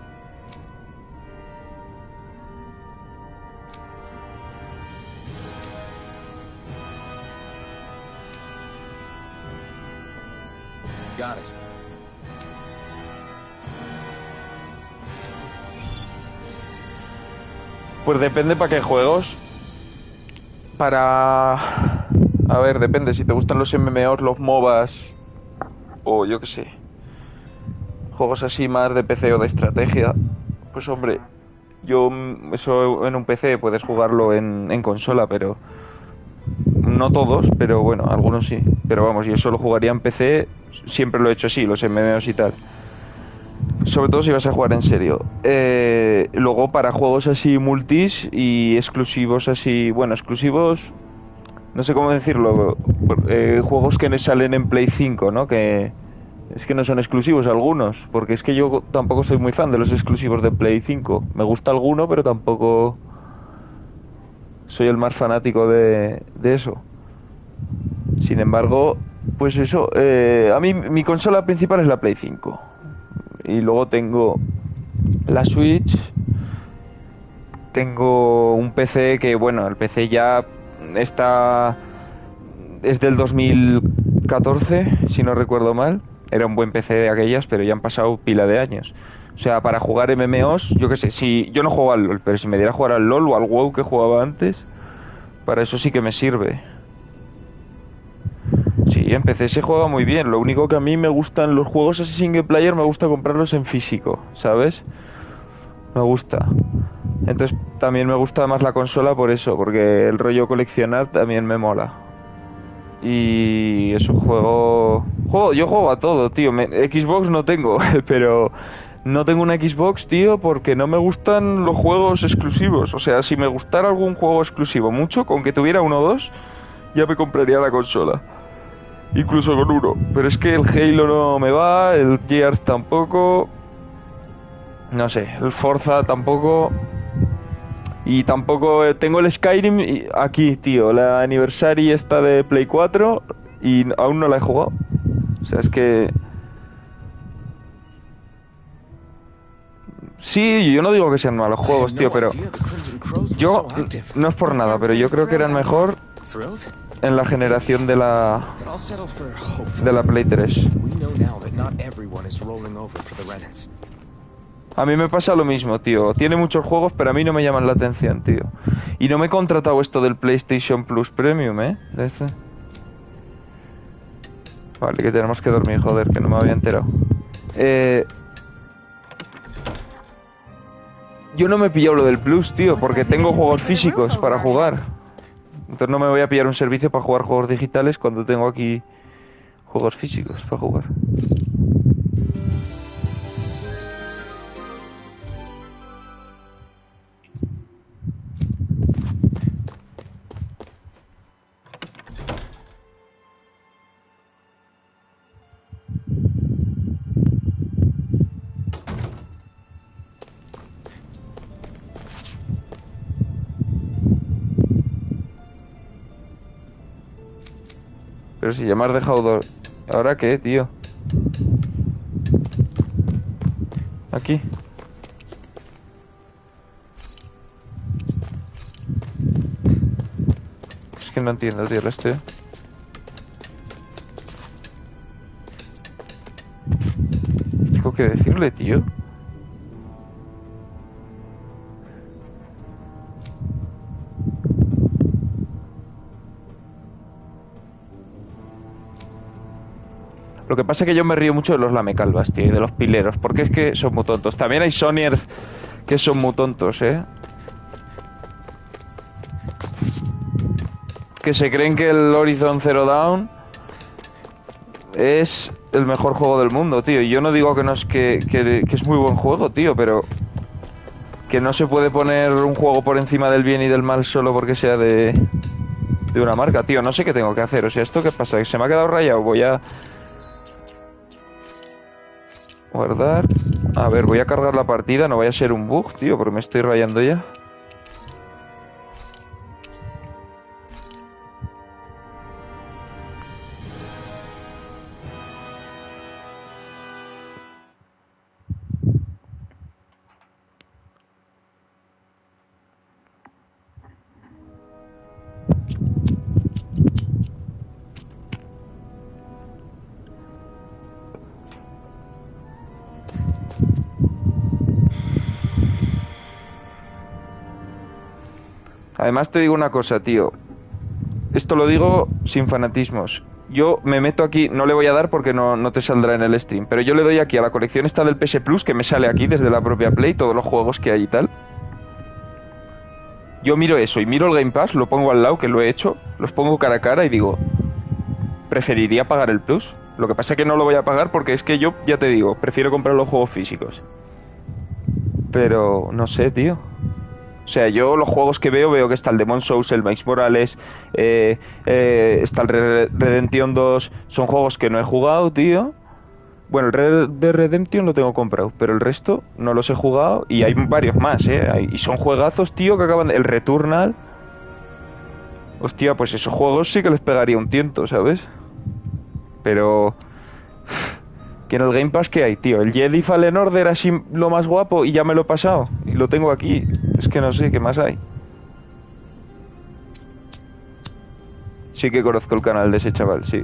Got it. Pues depende para qué juegos. Para... A ver, depende. Si te gustan los MMOs, los MOBAs... O yo qué sé. Juegos así más de PC o de estrategia. Pues hombre, yo... Eso en un PC puedes jugarlo en consola, pero... No todos, pero bueno, algunos sí. Pero vamos, yo solo jugaría en PC. Siempre lo he hecho así, los MMOs y tal. Sobre todo si vas a jugar en serio. Luego para juegos así multis y exclusivos así... Bueno, exclusivos... No sé cómo decirlo. Juegos que salen en Play 5, ¿no? Que Es que no son exclusivos algunos, porque es que yo tampoco soy muy fan de los exclusivos de Play 5. Me gusta alguno, pero tampoco soy el más fanático de eso. Sin embargo, pues eso, a mí mi consola principal es la Play 5. Y luego tengo la Switch, tengo un PC que, bueno, el PC ya está... es del 2014, si no recuerdo mal. Era un buen PC de aquellas, pero ya han pasado pila de años. O sea, para jugar MMOs, yo qué sé, si yo no juego al LoL, pero si me diera a jugar al LoL o al WoW que jugaba antes, para eso sí que me sirve. Sí, en PC se juega muy bien. Lo único que a mí me gustan los juegos así single player, me gusta comprarlos en físico, ¿sabes? Me gusta. Entonces también me gusta más la consola por eso, porque el rollo coleccionar también me mola. Y es un yo juego a todo, tío. Xbox no tengo, pero no tengo una Xbox, tío, porque no me gustan los juegos exclusivos. O sea, si me gustara algún juego exclusivo mucho, con que tuviera uno o dos, ya me compraría la consola. Incluso con uno. Pero es que el Halo no me va, el Gears tampoco. No sé, el Forza tampoco. Y tampoco tengo el Skyrim aquí, tío. La Anniversary está de Play 4 y aún no la he jugado. O sea, es que... Sí, yo no digo que sean malos juegos, tío, pero... Yo, no es por nada, pero yo creo que eran mejor en la generación de la Play 3. A mí me pasa lo mismo, tío. Tiene muchos juegos, pero a mí no me llaman la atención, tío. Y no me he contratado esto del PlayStation Plus Premium, ¿eh? De este. Vale, que tenemos que dormir, joder, que no me había enterado. Yo no me he pillado lo del Plus, tío, porque tengo juegos físicos para jugar. Entonces no me voy a pillar un servicio para jugar juegos digitales cuando tengo aquí juegos físicos para jugar. Pero si ya me has dejado... ¿Ahora qué, tío? Aquí. Es que no entiendo, tío, este. Tengo que decirle, tío. Lo que pasa es que yo me río mucho de los lamecalvas, tío, y de los pileros, porque es que son muy tontos. También hay Sonyers que son muy tontos, ¿eh? Que se creen que el Horizon Zero Dawn es el mejor juego del mundo, tío. Y yo no digo que no es que es muy buen juego, tío, pero que no se puede poner un juego por encima del bien y del mal solo porque sea de una marca, tío. No sé qué tengo que hacer. O sea, ¿esto qué pasa? ¿Que se me ha quedado rayado? Voy a... guardar. A ver, voy a cargar la partida. No vaya a ser un bug, tío, porque me estoy rayando ya. Además te digo una cosa, tío. Esto lo digo sin fanatismos. Yo me meto aquí, no le voy a dar porque no te saldrá en el stream, pero yo le doy aquí a la colección esta del PS Plus, que me sale aquí desde la propia Play, todos los juegos que hay y tal. Yo miro eso y miro el Game Pass, lo pongo al lado, que lo he hecho, los pongo cara a cara y digo, preferiría pagar el Plus. Lo que pasa es que no lo voy a pagar porque es que yo, ya te digo, prefiero comprar los juegos físicos. Pero, no sé, tío. O sea, yo los juegos que veo que está el Demon's Souls, el Miles Morales, está el Redemption 2. Son juegos que no he jugado, tío. Bueno, el Red Dead Redemption lo tengo comprado, pero el resto no los he jugado y hay varios más, ¿eh? Y son juegazos, tío, que acaban de... El Returnal... Hostia, pues esos juegos sí que les pegaría un tiento, ¿sabes? Pero... Que en el Game Pass, ¿qué hay, tío? El Jedi Fallen Order así lo más guapo y ya me lo he pasado. Y lo tengo aquí. Es que no sé, ¿qué más hay? Sí que conozco el canal de ese chaval, sí.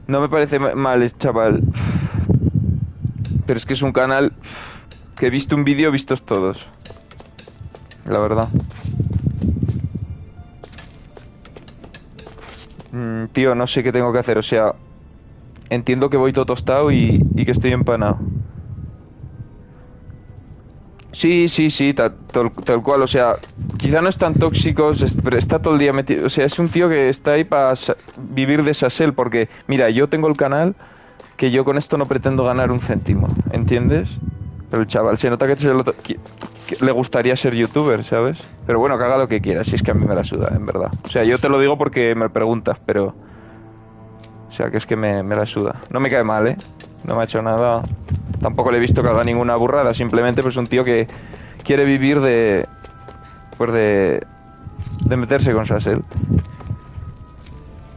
No me parece mal, chaval. Pero es que es un canal que he visto un vídeo, vistos todos. La verdad. Tío, no sé qué tengo que hacer. O sea, entiendo que voy todo tostado y que estoy empanado. Sí, tal cual. O sea, quizá no es tan tóxico, pero está todo el día metido. O sea, es un tío que está ahí para vivir de Sassel. Porque, mira, yo tengo el canal que yo con esto no pretendo ganar un céntimo. ¿Entiendes? Pero el chaval se nota que le gustaría ser youtuber, ¿sabes? Pero bueno, que haga lo que quiera, si es que a mí me la suda, en verdad. O sea, yo te lo digo porque me preguntas, pero... O sea, que es que me la suda. No me cae mal, ¿eh? No me ha hecho nada... Tampoco le he visto que haga ninguna burrada, simplemente pues un tío que quiere vivir de... Pues de meterse con Sassel.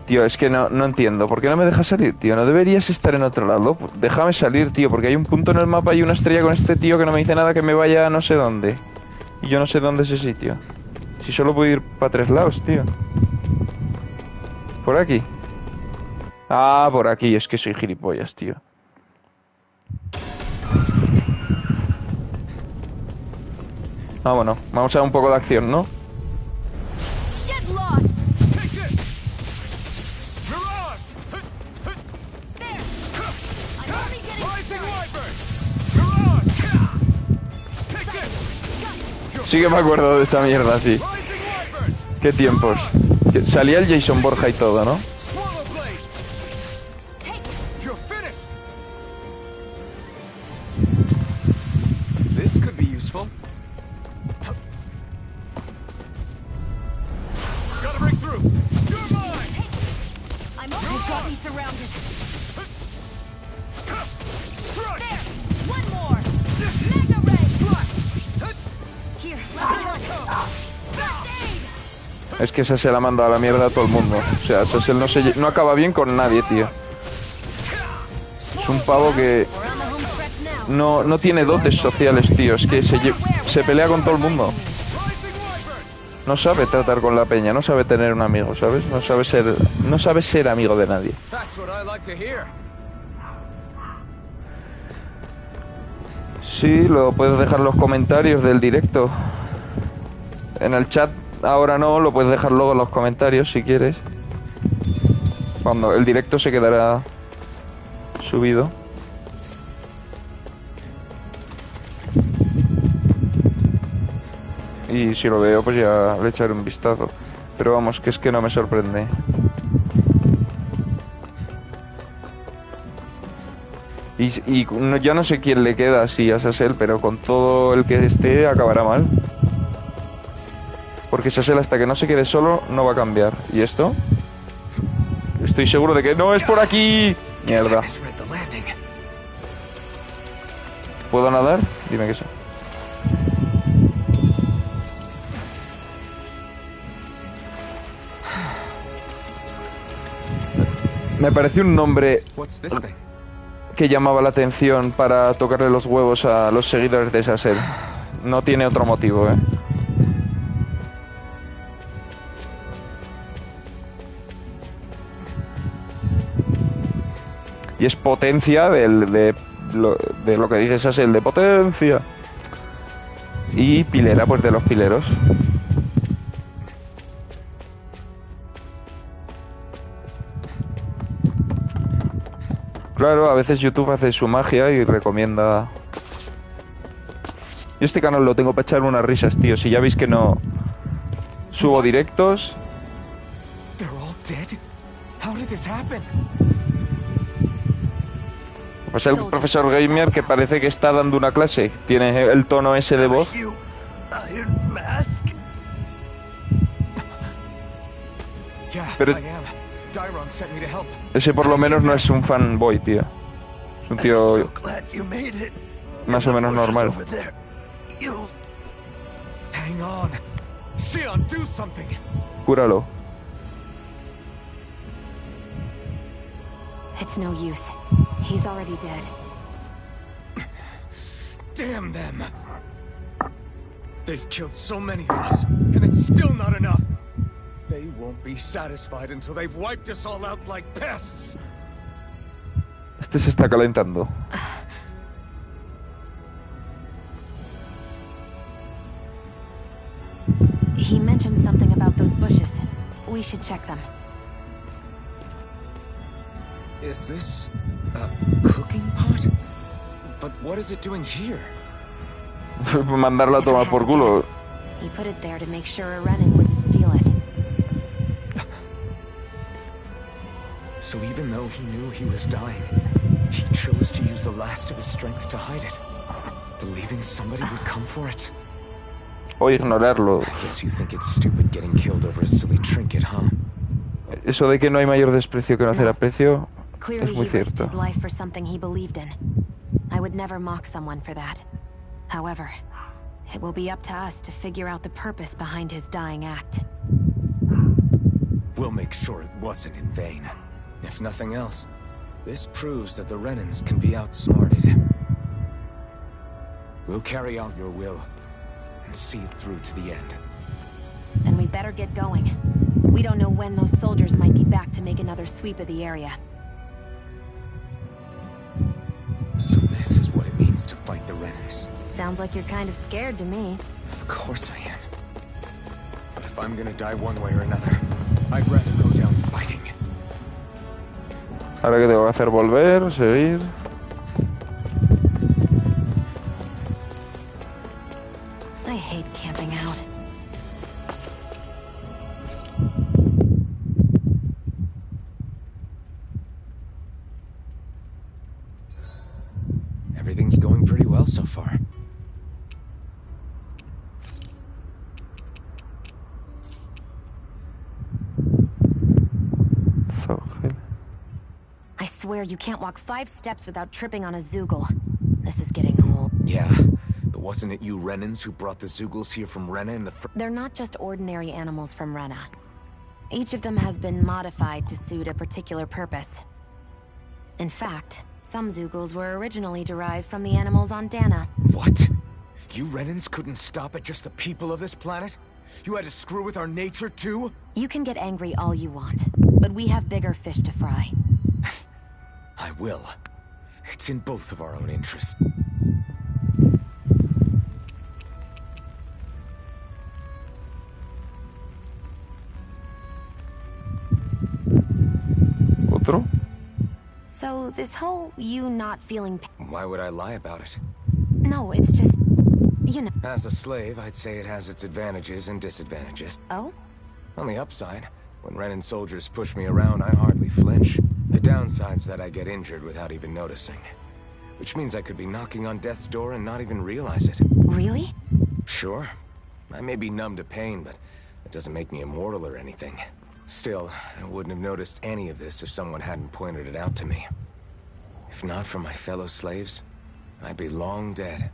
Tío, es que no entiendo. ¿Por qué no me dejas salir, tío? ¿No deberías estar en otro lado? Déjame salir, tío, porque hay un punto en el mapa y una estrella con este tío que no me dice nada que me vaya a no sé dónde. Y yo no sé dónde es ese sitio. Si solo puedo ir para 3 lados, tío. ¿Por aquí? Ah, por aquí. Es que soy gilipollas, tío. Vámonos. Vamos a ver un poco de acción, ¿no? Sí que me acuerdo de esa mierda, sí. Qué tiempos. Salía el Jason Borja y todo, ¿no? Es que Sassel ha mandado a la mierda a todo el mundo. O sea, Sassel no acaba bien con nadie, tío. Es un pavo que... No tiene dotes sociales, tío. Es que se pelea con todo el mundo. No sabe tratar con la peña, no sabe tener un amigo, ¿sabes? No sabe ser amigo de nadie. Sí, lo puedes dejar en los comentarios del directo. En el chat ahora no, lo puedes dejar luego en los comentarios si quieres. Cuando el directo se quedará subido. Y si lo veo, pues ya le echaré un vistazo. Pero vamos, que es que no me sorprende. Y ya no sé quién le queda así a Sassel, pero con todo el que esté acabará mal. Porque Sassel hasta que no se quede solo no va a cambiar. ¿Y esto? Estoy seguro de que no es por aquí. Mierda. ¿Puedo nadar? Dime que sí. Me pareció un nombre que llamaba la atención para tocarle los huevos a los seguidores de Sassel. No tiene otro motivo, ¿eh? Y es potencia de lo que dice Sassel, de potencia. Y pilera, pues de los pileros. Claro, a veces YouTube hace su magia y recomienda... Yo este canal lo tengo para echar unas risas, tío. Si ya veis que no subo directos, dead? How did this happen? Pues el profesor Gamer que parece que está dando una clase. Tiene el tono ese de voz. Pero ese por lo menos no es un fanboy, tío. Es un tío más o menos normal. Cúralo. It's no use. He's already dead. Damn them. They've killed so many of us, and it's still not enough. They won't be satisfied until they've wiped us all out like pests. Este se está calentando. He mentioned something about those bushes. We should check them. Is this a cooking pot? But what is it doing here? Mandarlo a tomar por culo. He put it there to make sure a Renan wouldn't steal it. So even though he knew he was dying, he chose to use the last of his strength to hide it, believing somebody would come for it. O ignorarlo. I guess you think it's stupid getting killed over a silly trinket, huh? Eso de que no hay mayor desprecio que no hacer aprecio Clearly es muy he risked cierto. his life for something he believed in. I would never mock someone for that. However, it will be up to us to figure out the purpose behind his dying act. We'll make sure it wasn't in vain. If nothing else, this proves that the Renans can be outsmarted. We'll carry out your will and see it through to the end. Then we'd better get going. We don't know when those soldiers might be back to make another sweep of the area. So this is what it means to fight the Renans. Sounds like you're kind of scared to me. Of course I am. But if I'm gonna die one way or another, I'd rather go down fighting. Ahora que tengo que hacer volver, seguir. I hate camping out. Everything's going pretty well so far. I swear you can't walk 5 steps without tripping on a Zoogle. This is getting old. Yeah, but wasn't it you Renans who brought the Zoogles here from Rena in the They're not just ordinary animals from Rena. Each of them has been modified to suit a particular purpose. In fact, some Zoogles were originally derived from the animals on Dana. What? You Renans couldn't stop at just the people of this planet? You had to screw with our nature too? You can get angry all you want, but we have bigger fish to fry. I will. It's in both of our own interests. ¿Otro? So, this whole you not feeling Why would I lie about it? No, it's just... you know... As a slave, I'd say it has its advantages and disadvantages. Oh? On the upside, when Renan soldiers push me around, I hardly flinch. The downside's that I get injured without even noticing. Which means I could be knocking on death's door and not even realize it. Really? Sure. I may be numb to pain, but it doesn't make me immortal or anything. Still, I wouldn't have noticed any of this if someone hadn't pointed it out to me. If not for my fellow slaves, I'd be long dead,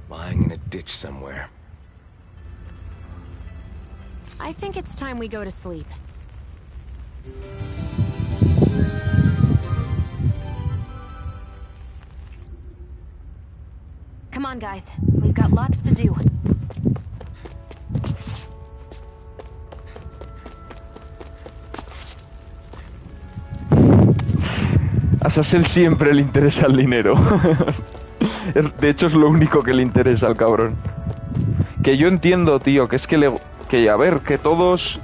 lying in a ditch somewhere. I think it's time we go to sleep. Come on, guys. We've got lots to do. A Sassel siempre le interesa el dinero. De hecho es lo único que le interesa al cabrón. Que yo entiendo, tío, que es que a ver, que todos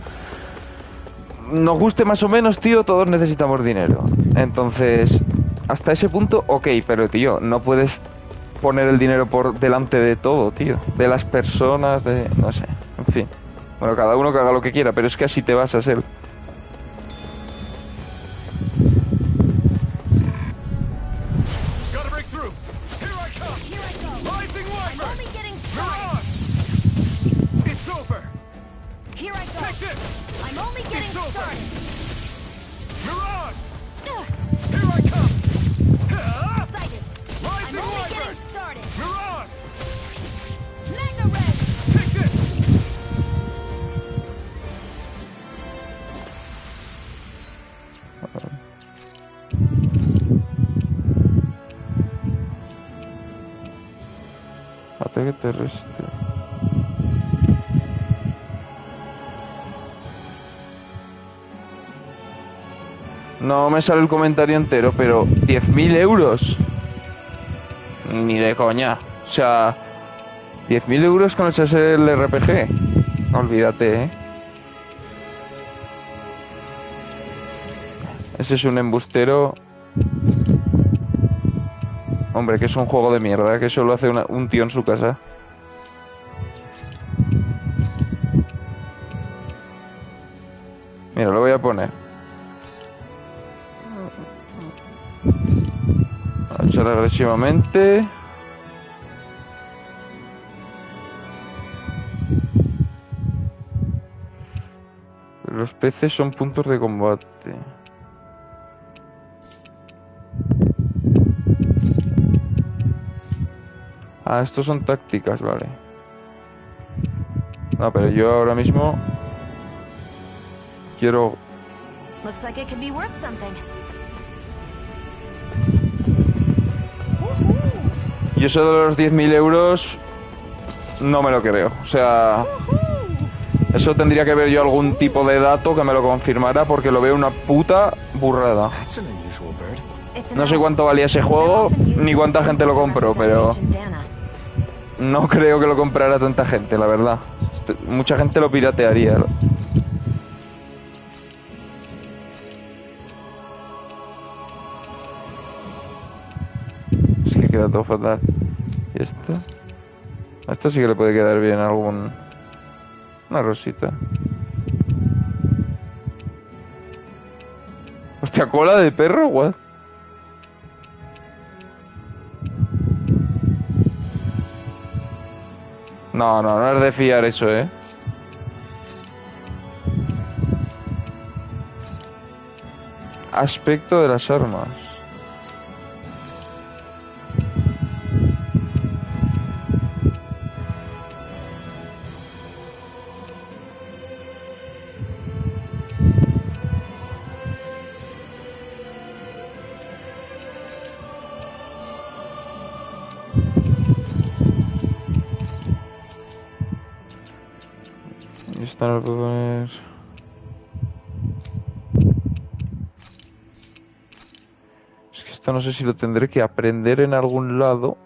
nos guste más o menos, tío, todos necesitamos dinero. Entonces, hasta ese punto, ok, pero tío, no puedes poner el dinero por delante de todo, tío. De las personas, no sé, en fin. Bueno, cada uno que haga lo que quiera, pero es que así te vas a ser. I'm only getting started. It's over. Here I go. Take this. I'm only getting started. Mirage! Here I come! Excited. I'm Rising only Wyvern! getting started. Mirage! Magna Red. Take this! Ataque terrestre. No me sale el comentario entero, pero 10.000 euros. Ni de coña. O sea, 10.000 euros con el RPG. Olvídate, ¿eh? Ese es un embustero. Hombre, que es un juego de mierda, que solo hace un tío en su casa. Mira, lo voy a poner. Echar agresivamente. Los peces son puntos de combate. Ah, estos son tácticas, vale. No, pero yo ahora mismo quiero... Looks like it could be worth something. Yo eso de los 10.000 euros no me lo creo. O sea, eso tendría que ver yo algún tipo de dato que me lo confirmara, porque lo veo una puta burrada. No sé cuánto valía ese juego ni cuánta gente lo compró, pero no creo que lo comprara tanta gente, la verdad. Mucha gente lo piratearía. Es que queda todo fatal. ¿Y esto? A esto sí que le puede quedar bien algún... Una rosita. Hostia, cola de perro, what? No, no, no es de fiar eso, ¿eh? Aspecto de las armas. Y esta no lo puedo poner... Es que esto no sé si lo tendré que aprender en algún lado.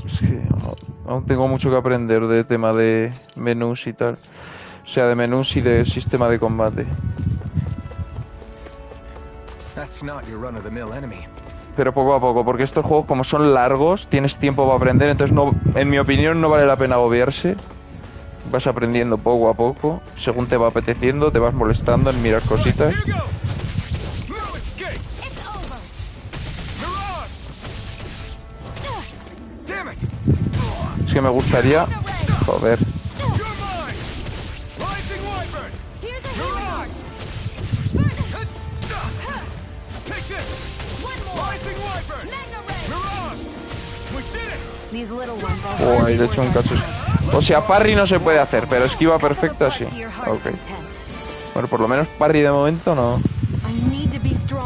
Es que aún tengo mucho que aprender de tema de menús y tal. O sea, de menús y de sistema de combate. Pero poco a poco, porque estos juegos como son largos, tienes tiempo para aprender, entonces no, en mi opinión no vale la pena agobiarse. Vas aprendiendo poco a poco, según te va apeteciendo, te vas molestando en mirar cositas. Es que me gustaría... Joder. Oh, ahí le he hecho un cacho. O sea, parry no se puede hacer, pero esquiva perfecta sí. Ok. Bueno, por lo menos parry de momento no.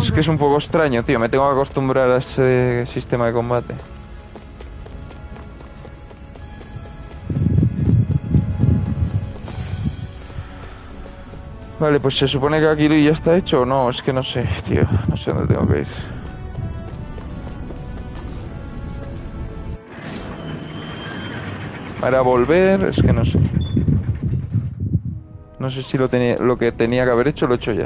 Es que es un poco extraño, tío. Me tengo que acostumbrar a ese sistema de combate. Vale, pues se supone que aquí ya está hecho o no. Es que no sé, tío. No sé dónde tengo que ir. Para volver, es que no sé. No sé si lo que tenía que haber hecho lo he hecho ya.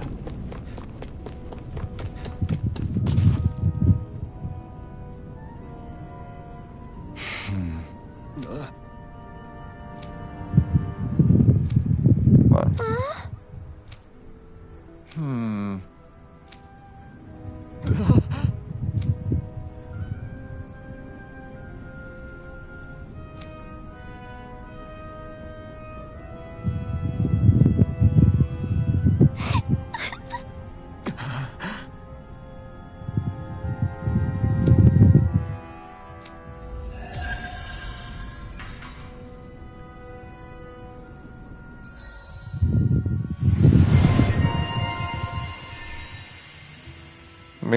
Vale.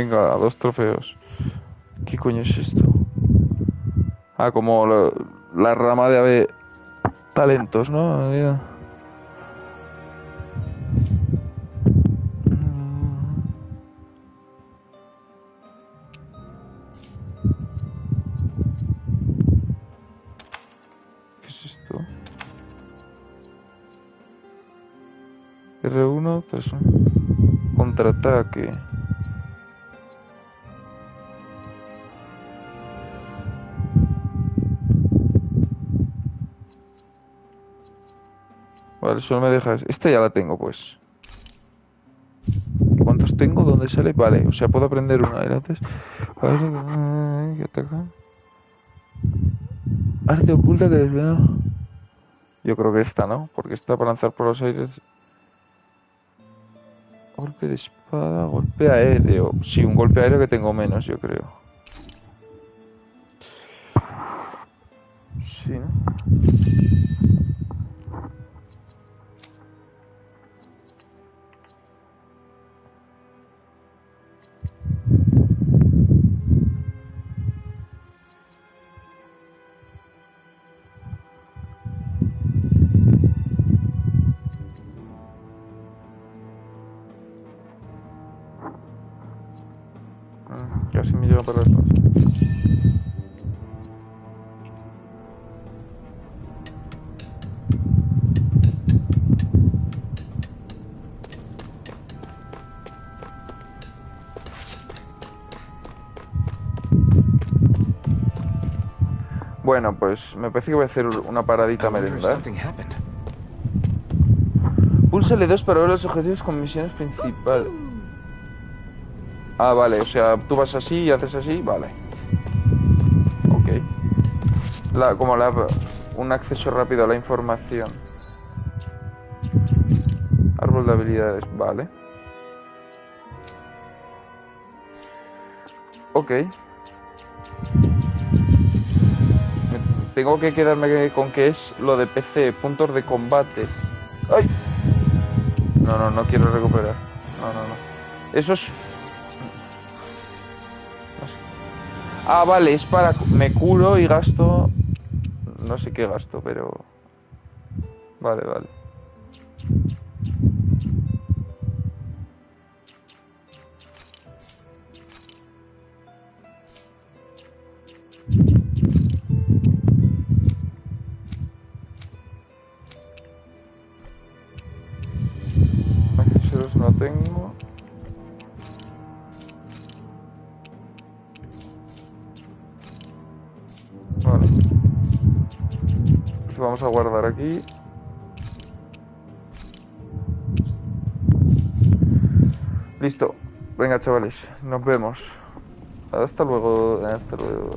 Venga, 2 trofeos. ¿Qué coño es esto? Ah, como la rama de ave... talentos, ¿no? ¿Qué es esto? R1, 3... Contraataque. Vale, solo me dejas... Esta ya la tengo, pues. ¿Y cuántos tengo? ¿Dónde sale? Vale, o sea, puedo aprender una. Era antes. ¿Qué ataca? Arte oculta que desvela. Yo creo que esta, ¿no? Porque está para lanzar por los aires. Golpe de espada, golpe aéreo. Sí, un golpe aéreo que tengo menos, yo creo. Sí, ¿no? Casi me lleva para las dos. Bueno, pues me parece que voy a hacer una paradita a merendar. Pulsa L2 para ver los objetivos con misiones principales. Ah, vale, o sea, tú vas así y haces así, vale. Ok. Un acceso rápido a la información. Árbol de habilidades, vale. Ok. Tengo que quedarme con que es lo de PC, puntos de combate. ¡Ay! No quiero recuperar. No. Eso es... No sé. Ah, vale, es para... Me curo y gasto... No sé qué gasto, pero... Vale. Accesorios no tengo. Vale. Pues vamos a guardar aquí. Listo. Venga, chavales. Nos vemos. Hasta luego. Hasta luego.